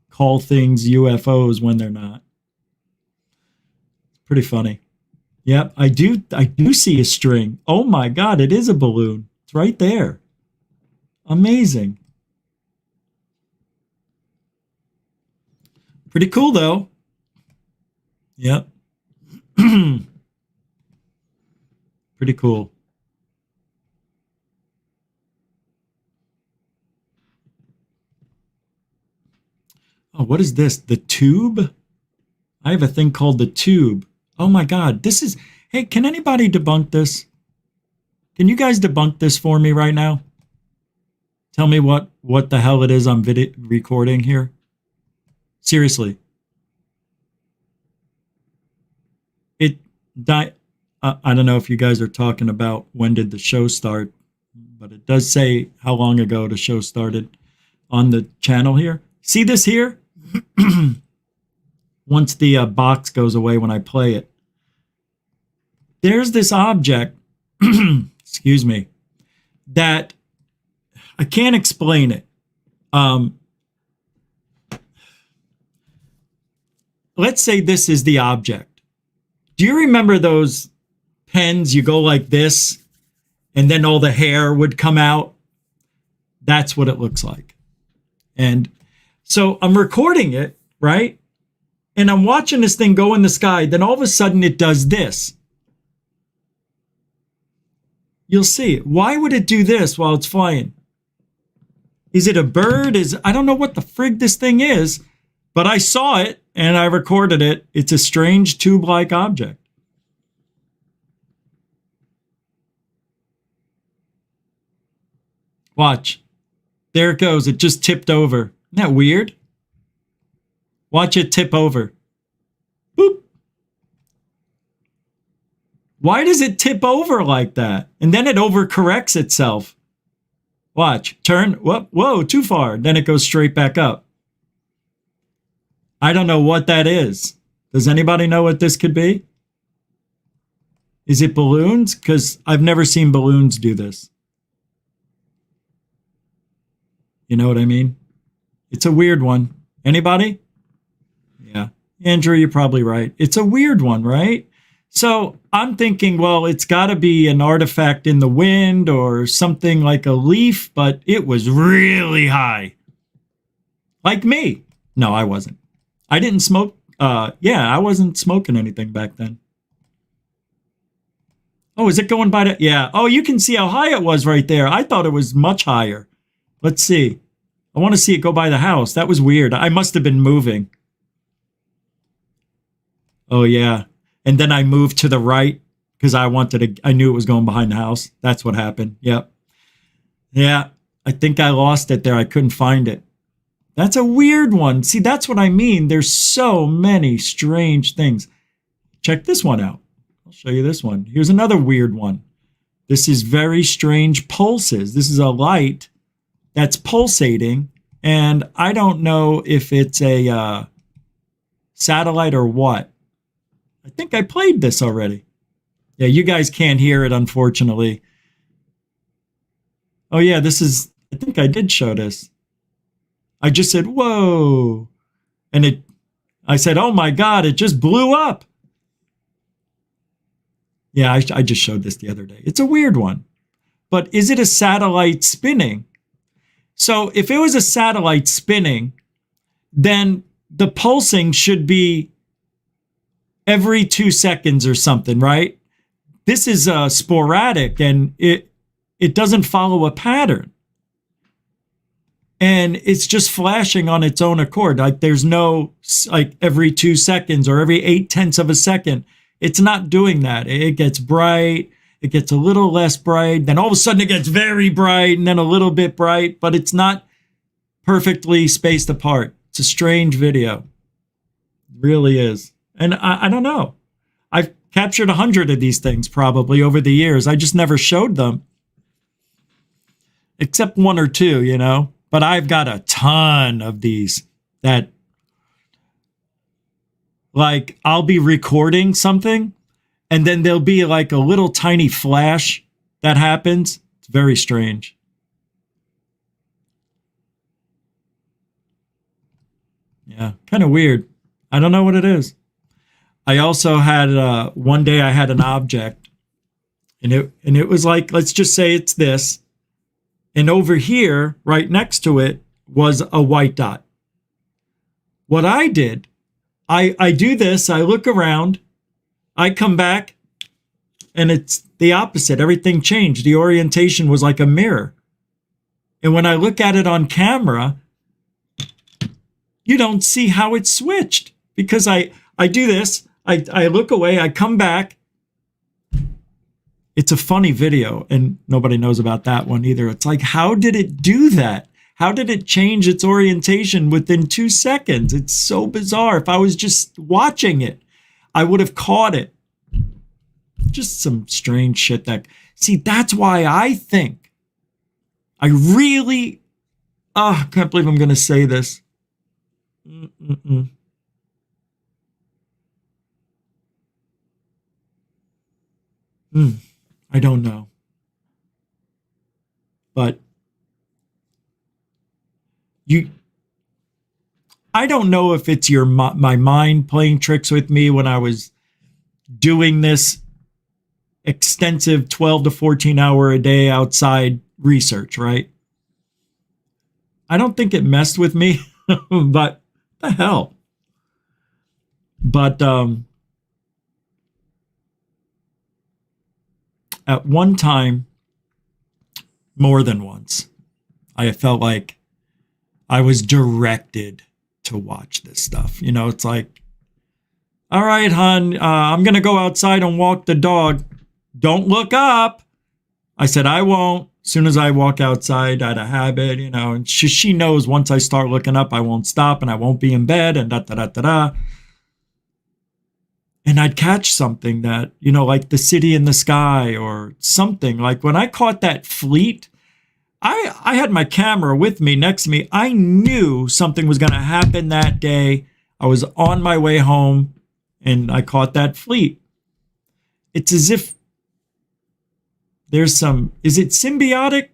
call things UFOs when they're not. It's pretty funny. Yep, I do see a string. Oh my God, it is a balloon. It's right there. Amazing. Pretty cool though. Yep. Pretty cool. Oh, what is this? The tube? I have a thing called the tube. Oh my God, this is, hey, can anybody debunk this? Can you guys debunk this for me right now? Tell me what the hell it is I'm recording here. Seriously. I don't know if you guys are talking about when did the show start, but it does say how long ago the show started. on the channel here. See this here? Once the box goes away when I play it. There's this object, excuse me, that I can't explain it. Let's say this is the object. Do you remember those pens? You go like this, and then all the hair would come out. That's what it looks like. And so I'm recording it, right? And I'm watching this thing go in the sky. Then all of a sudden it does this. You'll see. Why would it do this while it's flying? Is it a bird? I don't know what the frig this thing is, but I saw it and I recorded it. It's a strange tube-like object. Watch. There it goes. It just tipped over. Isn't that weird? Watch it tip over. Boop. Why does it tip over like that? And then it overcorrects itself. Watch. Turn. Whoa, too far. Then it goes straight back up. I don't know what that is. Does anybody know what this could be? Is it balloons? Because I've never seen balloons do this. You know what I mean? It's a weird one. Anybody? Yeah. Andrew, you're probably right. It's a weird one, right? So I'm thinking, well, it's got to be an artifact in the wind or something like a leaf, but it was really high. Like me. No, I wasn't. I didn't smoke. Yeah, I wasn't smoking anything back then. Oh, is it going by that? Yeah. Oh, you can see how high it was right there. I thought it was much higher. Let's see. I want to see it go by the house. That was weird. I must have been moving. Oh, yeah. And then I moved to the right because I knew it was going behind the house. That's what happened. Yep. Yeah. I think I lost it there. I couldn't find it. That's a weird one. See, that's what I mean. There's so many strange things. Check this one out. I'll show you this one. Here's another weird one. This is very strange pulses. This is a light that's pulsating, and I don't know if it's a satellite or what. I think I played this already. Yeah, you guys can't hear it, unfortunately. Oh, yeah, I think I did show this. I just said, whoa. And I said, oh my God, it just blew up. Yeah, I just showed this the other day. It's a weird one. But is it a satellite spinning? So if it was a satellite spinning, then the pulsing should be every 2 seconds or something, right? This is sporadic and it doesn't follow a pattern. And it's just flashing on its own accord. Like there's no like every 2 seconds or every 0.8 of a second. It's not doing that. It gets bright. It gets a little less bright. Then all of a sudden it gets very bright and then a little bit bright, but it's not perfectly spaced apart. It's a strange video. It really is. And I don't know. I've captured 100 of these things probably over the years. I just never showed them. Except 1 or 2, you know. But I've got a ton of these that, like, I'll be recording something and then there'll be like a little tiny flash that happens. It's very strange. Yeah, kind of weird. I don't know what it is. I also had, one day I had an object and it was like, let's just say it's this. And over here, right next to it, was a white dot. What I did, I do this, I look around, I come back, and it's the opposite. Everything changed. The orientation was like a mirror. And when I look at it on camera, you don't see how it switched. Because I do this, I look away, I come back. It's a funny video, and nobody knows about that one either. It's like, how did it do that? How did it change its orientation within 2 seconds? It's so bizarre. If I was just watching it, I would have caught it. Just some strange shit see, that's why I think I really I can't believe I'm going to say this. I don't know. But I don't know if it's my mind playing tricks with me when I was doing this extensive 12 to 14 hour a day outside research, right? I don't think it messed with me, but the hell. But at one time, more than once, I felt like I was directed to watch this stuff. You know, it's like, all right, hon, I'm going to go outside and walk the dog. Don't look up. I said, I won't. As soon as I walk outside, I had a habit, you know, and she knows once I start looking up, I won't stop and I won't be in bed and da-da-da-da-da. And I'd catch something that, you know, like the city in the sky or something. Like when I caught that fleet, I had my camera with me next to me. I knew something was going to happen that day. I was on my way home and I caught that fleet. It's as if there's some, is it symbiotic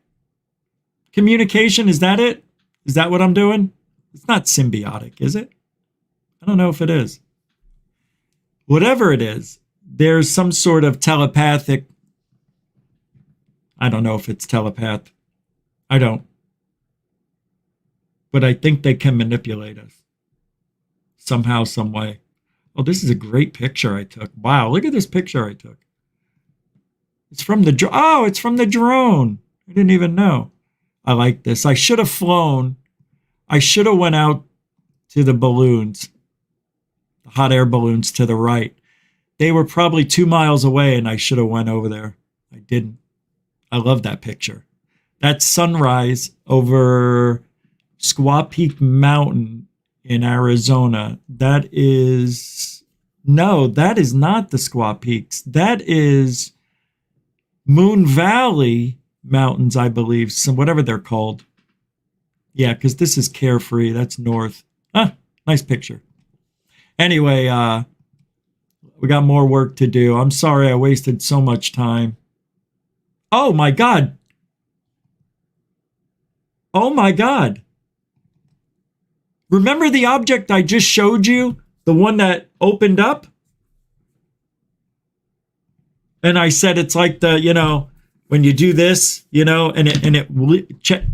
communication? Is that it? Is that what I'm doing? It's not symbiotic, is it? I don't know if it is. Whatever it is, there's some sort of telepathic, I don't know if it's telepath. I don't. But I think they can manipulate us somehow, some way. Oh, this is a great picture I took. Wow, look at this picture I took. It's from the it's from the drone. I didn't even know. I like this. I should have flown. I should have went out to the balloons, the hot air balloons to the right. They were probably 2 miles away and I should have went over there. I didn't. I love that picture. That's sunrise over Squaw Peak Mountain in Arizona. That is not the Squaw Peaks. That is Moon Valley Mountains, I believe. So whatever they're called. Yeah, because this is Carefree. That's north. Nice picture. Anyway, we got more work to do. I'm sorry I wasted so much time. Oh my God. Oh my God. Remember the object I just showed you? The one that opened up? And I said it's like the, you know, when you do this, you know,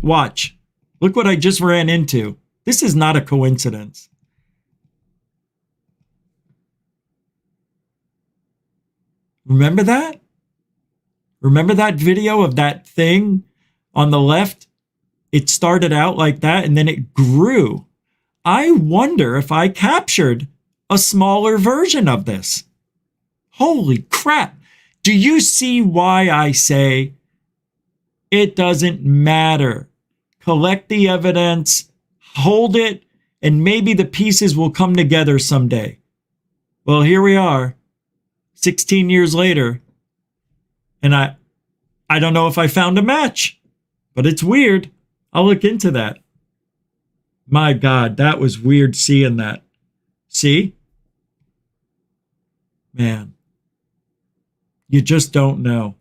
watch. Look what I just ran into. This is not a coincidence. Remember that? Remember that video of that thing on the left? It started out like that and then it grew. I wonder if I captured a smaller version of this. Holy crap. Do you see why I say it doesn't matter? Collect the evidence, hold it, and maybe the pieces will come together someday. Well, here we are, 16 years later, and I don't know if I found a match, but it's weird. I'll look into that. My God, that was weird seeing that. See? Man, you just don't know.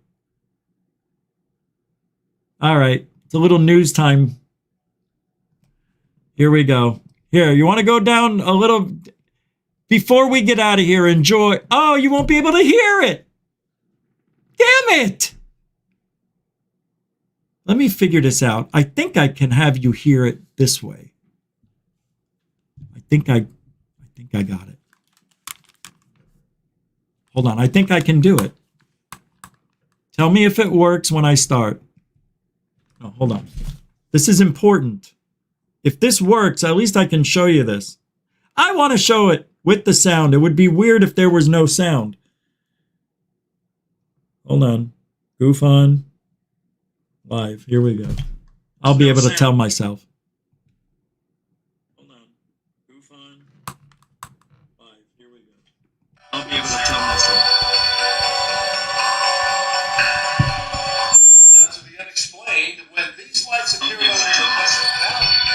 All right, it's a little news time. Here we go. Here, you want to go down a little before we get out of here? Enjoy. Oh, you won't be able to hear it. Damn it. Let me figure this out. I think I can have you hear it this way. I think I got it. Hold on. I think I can do it. Tell me if it works when I start. Oh, hold on. This is important. If this works, at least I can show you this. I want to show it with the sound. It would be weird if there was no sound. Hold on. Goof on. Live. Here we go. I'll be able to tell myself. Hold on. Goof on. Live. Here we go. I'll be able to tell myself. Now to the unexplained, when these lights appeared on the West Valley,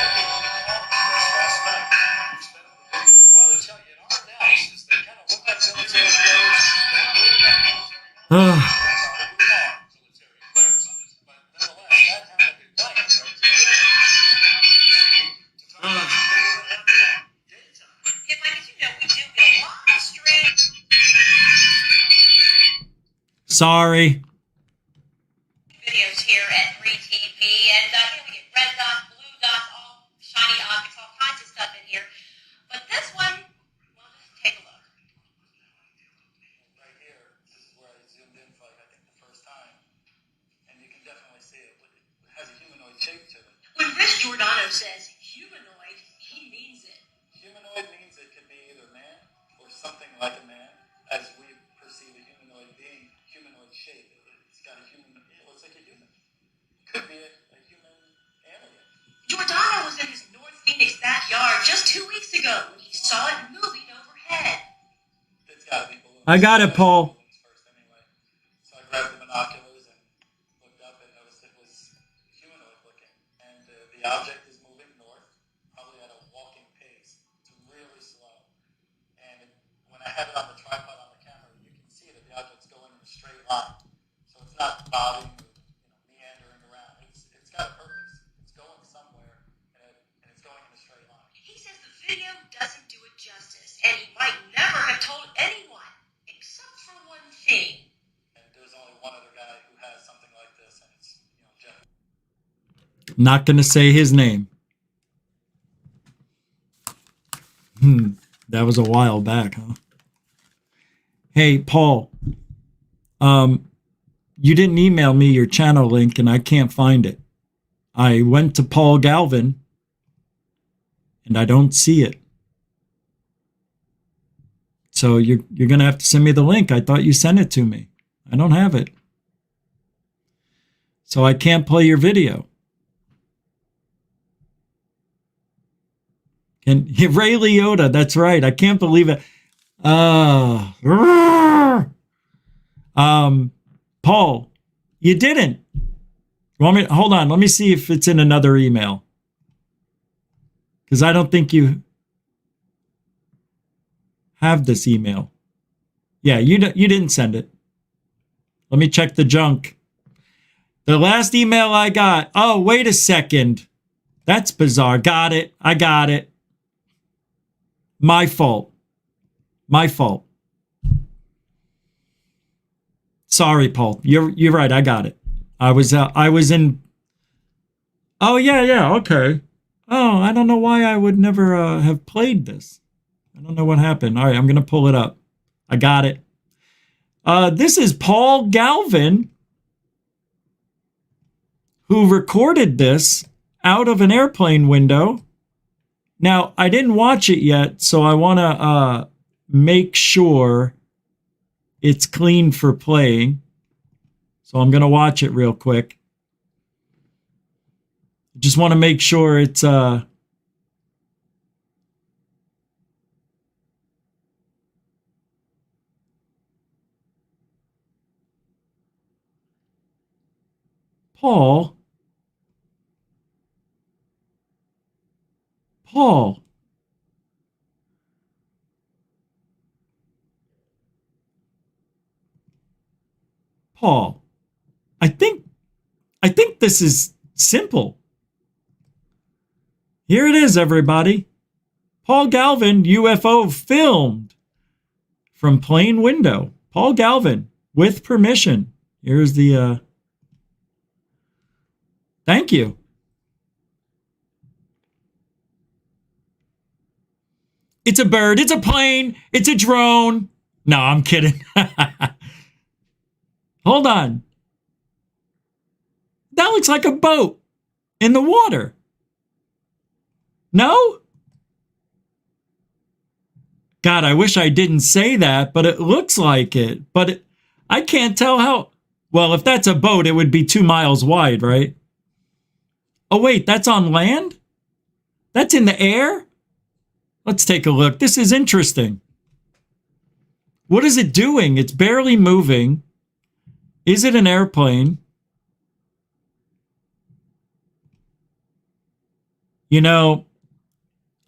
Sorry. Videos here at 3TV, and here we get red dots, blue dots, all shiny objects, all kinds of stuff in here. But this one, well, just take a look. Right here, this is where I zoomed in for, I think, the first time, and you can definitely see it. It has a humanoid shape to it. When Rich Giordano says humanoid, he means it. Humanoid means it could be either man or something like a man, as we perceive a humanoid being. Humanoid shape. It's got a human. It looks like a human. Could be a human alien. Giordano was in his North Phoenix backyard just 2 weeks ago when he saw it moving overhead. It's got to be balloons. I got it, Paul. So I grabbed the binoculars and looked up and noticed it was humanoid looking. And the object is moving north, probably at a walking pace. It's really slow. And when I have it on the tripod on the camera, you can see that the object's going in a straight line. So it's not bobbing or meandering around. It's got a purpose. It's going somewhere, and it's going in a straight line. He says the video doesn't do it justice, and he might never have told anyone, except for one thing. And there's only one other guy who has something like this, and it's Jeff. Not going to say his name. That was a while back, huh? Hey, Paul. You didn't email me your channel link, and I can't find it. I went to Paul Galvin, and I don't see it. So you're going to have to send me the link. I thought you sent it to me. I don't have it. So I can't play your video. And Ray Liotta, that's right. I can't believe it. Paul, you didn't. Hold on. Let me see if it's in another email. Because I don't think you have this email. Yeah, you didn't send it. Let me check the junk. The last email I got. Oh, wait a second. That's bizarre. Got it. I got it. My fault. My fault. Sorry, Paul. You're right. I got it. I was in. Oh yeah. Okay. Oh, I don't know why I would never have played this. I don't know what happened. All right, I'm gonna pull it up. I got it. This is Paul Galvin, who recorded this out of an airplane window. Now, I didn't watch it yet, so I want to make sure it's clean for playing. So I'm going to watch it real quick. Just want to make sure it's Paul. I think this is simple. Here it is, everybody. Paul Galvin, UFO filmed from plane window. Paul Galvin, with permission. Here's the, thank you. It's a bird, it's a plane, it's a drone. No, I'm kidding. Hold on. That looks like a boat in the water. No? God, I wish I didn't say that, but it looks like it. But I can't tell how. Well, if that's a boat, it would be 2 miles wide, right? Oh, wait, that's on land? That's in the air? Let's take a look. This is interesting. What is it doing? It's barely moving. Is it an airplane? You know,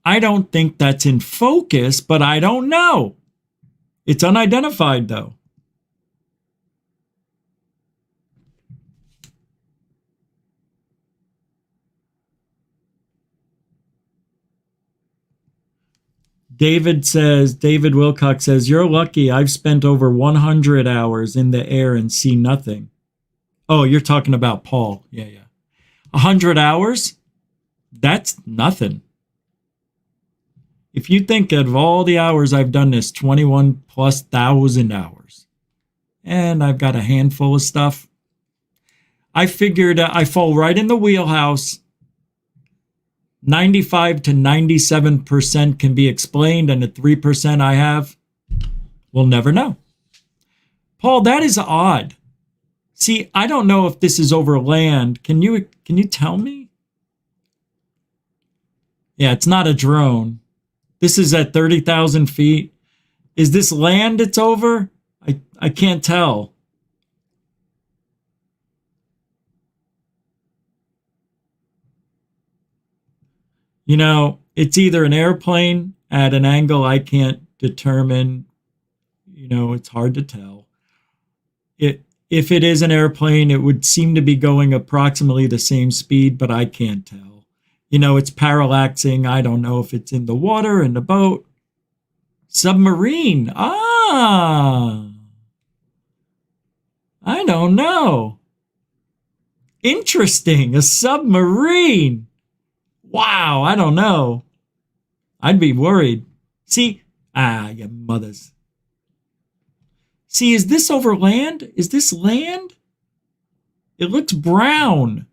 I don't think that's in focus, but I don't know. It's unidentified, though. David Wilcox says, you're lucky. I've spent over 100 hours in the air and see nothing. Oh, you're talking about Paul. Yeah. 100 hours? That's nothing. If you think of all the hours I've done this, 21,000+ hours, and I've got a handful of stuff, I figured I fall right in the wheelhouse. 95 to 97% can be explained, and the 3% I have, we'll never know. Paul, that is odd. See, I don't know if this is over land. Can you tell me? Yeah, it's not a drone. This is at 30,000 feet. Is this land it's over? I can't tell. You know, it's either an airplane at an angle I can't determine. You know, it's hard to tell. If it is an airplane, it would seem to be going approximately the same speed, but I can't tell. You know, it's parallaxing. I don't know if it's in the water, in the boat. Submarine. I don't know. Interesting. A submarine. Wow, I don't know. I'd be worried. See, you mothers. See, is this over land? Is this land? It looks brown.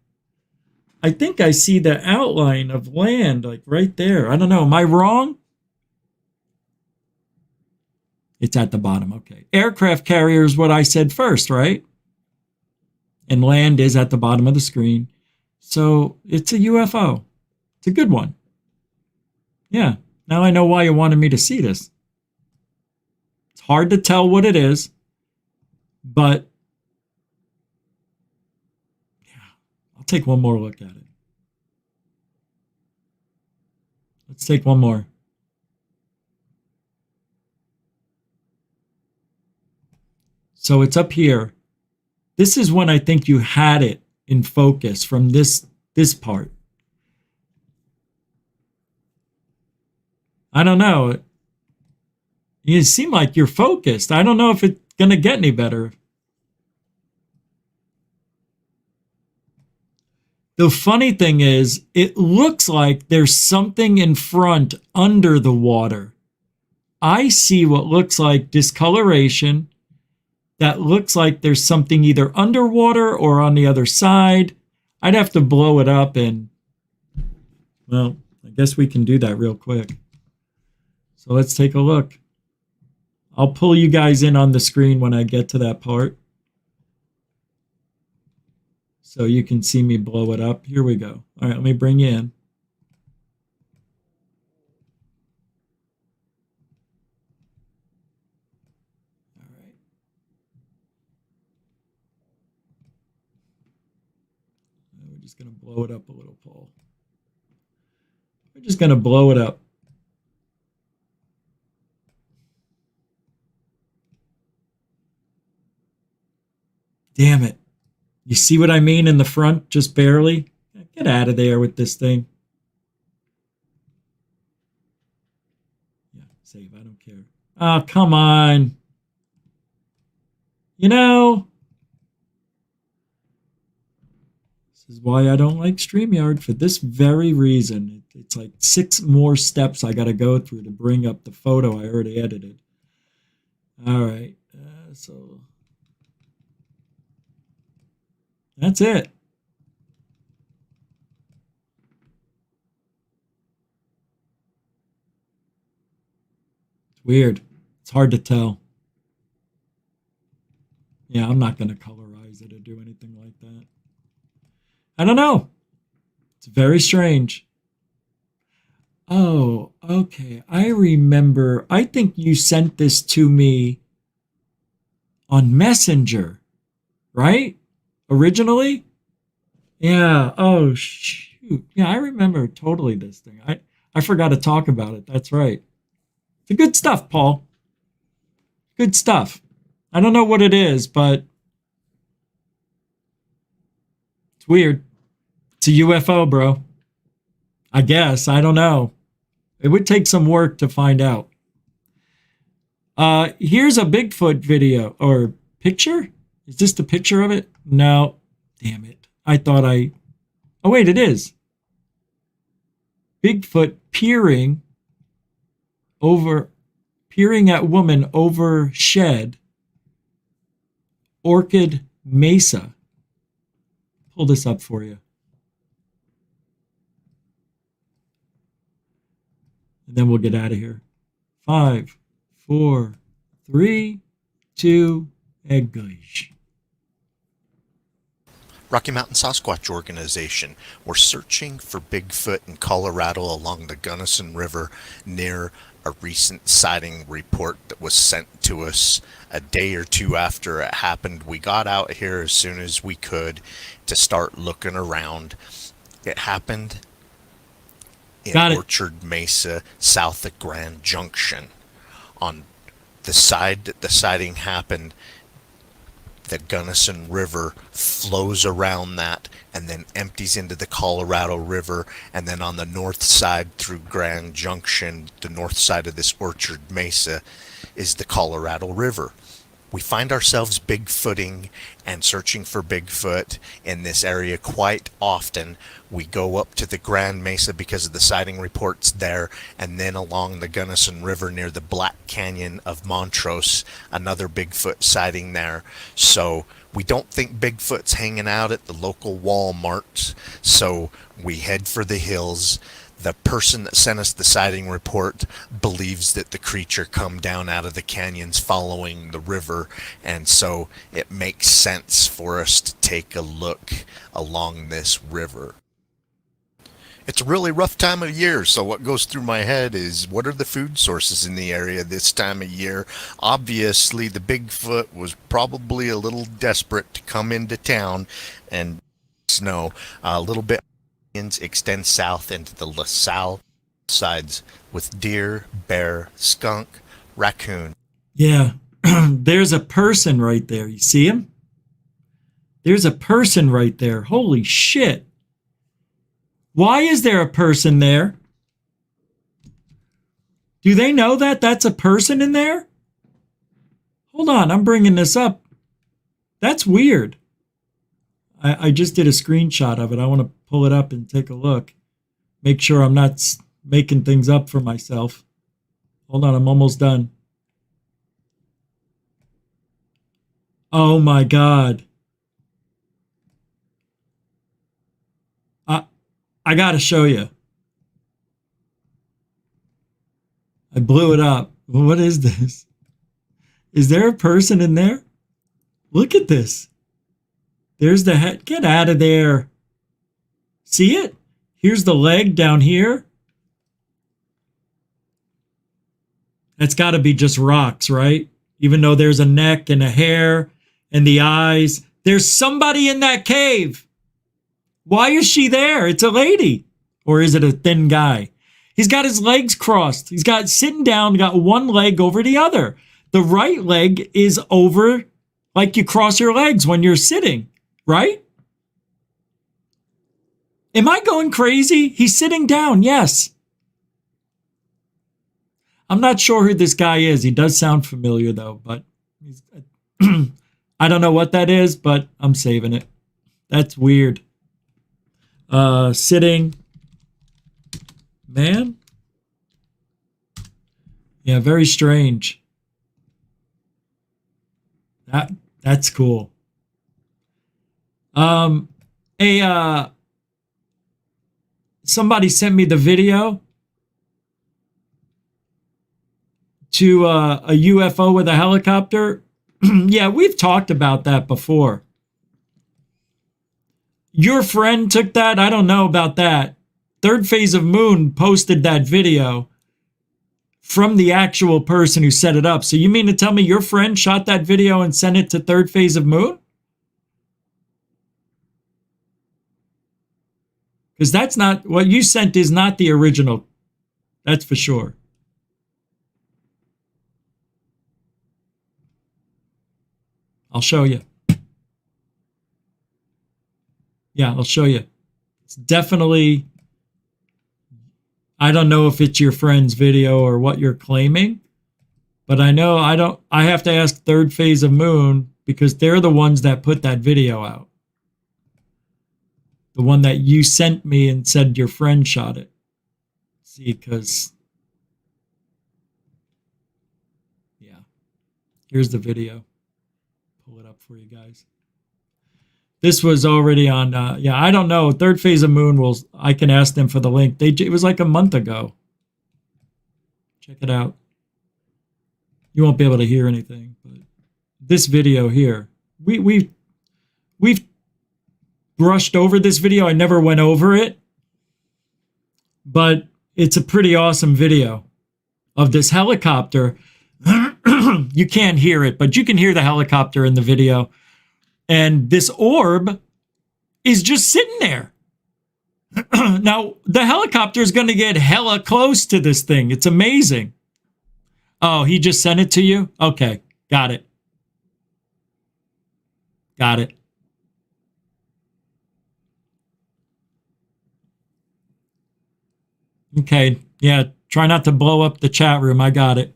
I think I see the outline of land, like right there. I don't know. Am I wrong? It's at the bottom. Okay. Aircraft carrier is what I said first, right? And land is at the bottom of the screen. So it's a UFO. It's a good one. Yeah. Now I know why you wanted me to see this. It's hard to tell what it is, but yeah, I'll take one more look at it. Let's take one more. So it's up here. This is when I think you had it in focus from this part. I don't know. You seem like you're focused. I don't know if it's going to get any better. The funny thing is, it looks like there's something in front under the water. I see what looks like discoloration. That looks like there's something either underwater or on the other side. I'd have to blow it up and, well, I guess we can do that real quick. So let's take a look. I'll pull you guys in on the screen when I get to that part, so you can see me blow it up. Here we go. All right, let me bring you in. All right. We're just going to blow it up a little, Paul. We're just going to blow it up. Damn it. You see what I mean in the front? Just barely? Get out of there with this thing. Yeah, save. I don't care. Oh, come on. You know, this is why I don't like StreamYard, for this very reason. It's like 6 more steps I got to go through to bring up the photo I already edited. All right. So that's it. It's weird. It's hard to tell. Yeah, I'm not going to colorize it or do anything like that. I don't know. It's very strange. Oh, okay. I remember. I think you sent this to me on Messenger, right? Originally? Yeah. Oh, shoot. Yeah, I remember totally this thing. I forgot to talk about it. That's right. It's good stuff, Paul. Good stuff. I don't know what it is, but it's weird. It's a UFO, bro. I guess. I don't know. It would take some work to find out. Here's a Bigfoot video or picture. Is this the picture of it? No. Damn it. I thought oh, wait, it is. Bigfoot peering at woman over shed. Orchid Mesa. Pull this up for you. And then we'll get out of here. 5, 4, 3, 2, English. Rocky Mountain Sasquatch Organization. We're searching for Bigfoot in Colorado along the Gunnison River near a recent sighting report that was sent to us a day or two after it happened. We got out here as soon as we could to start looking around. It happened in Orchard Mesa, south of Grand Junction. On the side that the sighting happened, the Gunnison River flows around that and then empties into the Colorado River, and then on the north side through Grand Junction, the north side of this Orchard Mesa, is the Colorado River. We find ourselves bigfooting and searching for Bigfoot in this area quite often. We go up to the Grand Mesa because of the sighting reports there, and then along the Gunnison River near the Black Canyon of Montrose, another Bigfoot sighting there. So we don't think Bigfoot's hanging out at the local Walmart, so we head for the hills. The person that sent us the sighting report believes that the creature come down out of the canyons following the river, and so it makes sense for us to take a look along this river. It's a really rough time of year, so what goes through my head is, what are the food sources in the area this time of year? Obviously, the Bigfoot was probably a little desperate to come into town and snow a little bit. Extend south into the LaSalle sides with deer, bear, skunk, raccoon. Yeah, there's a person right there. You see him? There's a person right there. Holy shit. Why is there a person there? Do they know that that's a person in there? Hold on, I'm bringing this up. That's weird. I just did a screenshot of it. I want to pull it up and take a look. Make sure I'm not making things up for myself. Hold on, I'm almost done. Oh my God. I got to show you. I blew it up. What is this? Is there a person in there? Look at this. There's the head. Get out of there. See it? Here's the leg down here. That's got to be just rocks, right? Even though there's a neck and a hair and the eyes. There's somebody in that cave. Why is she there? It's a lady. Or is it a thin guy? He's got his legs crossed. He's got sitting down, got one leg over the other. The right leg is over like you cross your legs when you're sitting, right? Am I going crazy? He's sitting down, yes. I'm not sure who this guy is. He does sound familiar, though, but I don't know what that is, but I'm saving it. That's weird. Sitting man. Yeah, very strange. That's cool. Somebody sent me the video to a UFO with a helicopter. Yeah, we've talked about that before. Your friend took that? I don't know about that. Third Phase of Moon posted that video from the actual person who set it up. So you mean to tell me your friend shot that video and sent it to Third Phase of Moon? Because that's not, what you sent is not the original. That's for sure. I'll show you. Yeah, I'll show you. It's definitely, I don't know if it's your friend's video or what you're claiming, but I know I have to ask Third Phase of Moon because they're the ones that put that video out. The one that you sent me and said your friend shot it. See, because, yeah, here's the video. Pull it up for you guys. This was already on, yeah, I don't know. Third Phase of Moon, I can ask them for the link. It was like a month ago. Check it out. You won't be able to hear anything, but this video here, we've brushed over this video. I never went over it, but it's a pretty awesome video of this helicopter. You can't hear it, but you can hear the helicopter in the video. And this orb is just sitting there. Now, the helicopter is going to get hella close to this thing. It's amazing. Oh, he just sent it to you? Okay, got it. Got it. Okay, yeah, try not to blow up the chat room. I got it.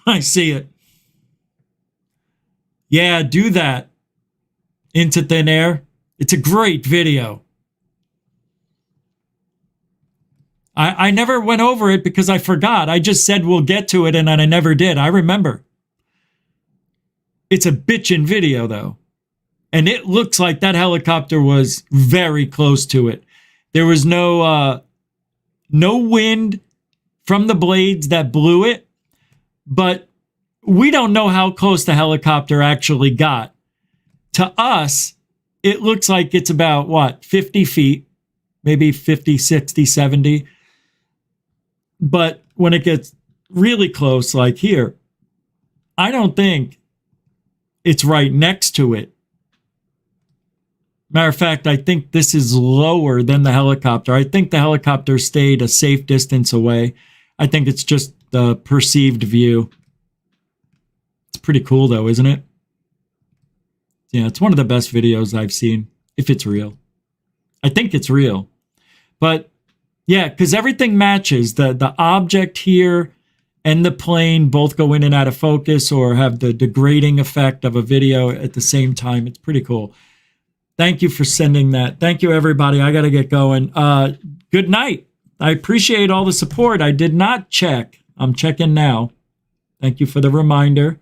I see it. Yeah, do that. Into Thin Air. It's a great video. I never went over it because I forgot. I just said we'll get to it and then I never did. I remember. It's a bitchin' video though. And it looks like that helicopter was very close to it. There was no wind from the blades that blew it, but we don't know how close the helicopter actually got. To us, it looks like it's about, what, 50 feet, maybe 50, 60, 70. But when it gets really close, like here, I don't think it's right next to it. Matter of fact, I think this is lower than the helicopter. I think the helicopter stayed a safe distance away. I think it's just the perceived view. It's pretty cool though, isn't it? Yeah, it's one of the best videos I've seen, if it's real. I think it's real. But yeah, because everything matches. The object here and the plane both go in and out of focus or have the degrading effect of a video at the same time. It's pretty cool. Thank you for sending that. Thank you, everybody. I got to get going. Good night. I appreciate all the support. I did not check. I'm checking now. Thank you for the reminder.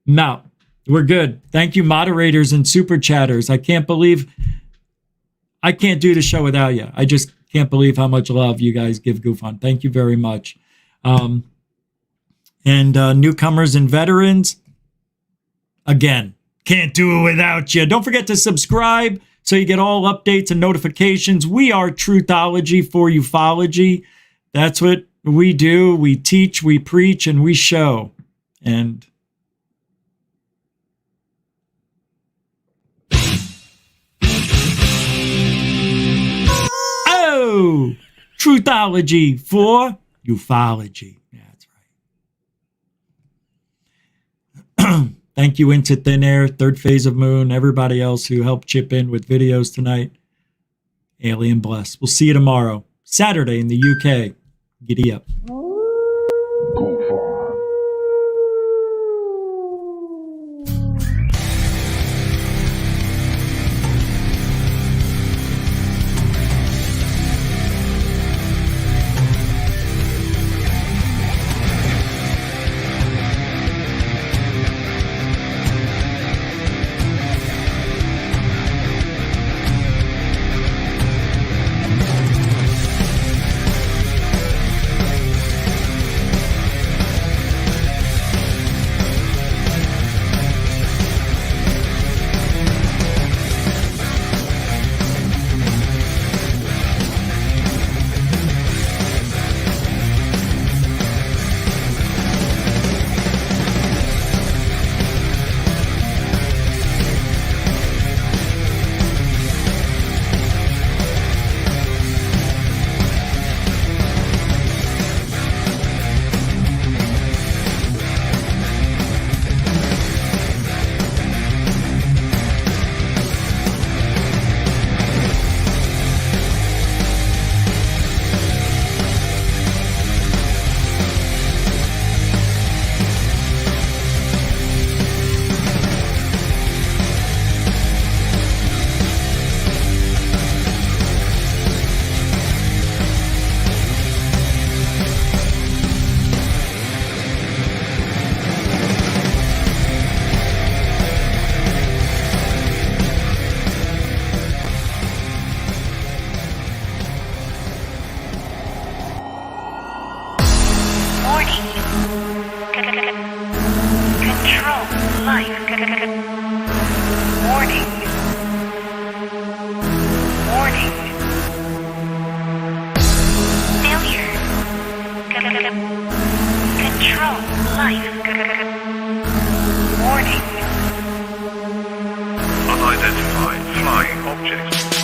Now, we're good. Thank you, moderators and super chatters. I can't believe I can't do the show without you. I just can't believe how much love you guys give GoofOn. Thank you very much. And newcomers and veterans, again, can't do it without you. Don't forget to subscribe so you get all updates and notifications. We are Truthology for ufology. That's what we do. We teach, we preach, and we show. And Truthology for ufology. Yeah, that's right. Thank you, Into Thin Air, Third Phase of Moon, everybody else who helped chip in with videos tonight. Alien bless. We'll see you tomorrow, Saturday in the UK. Giddy up. Control life. Warning. Warning. Failure. Control life. Warning. Unidentified flying objects.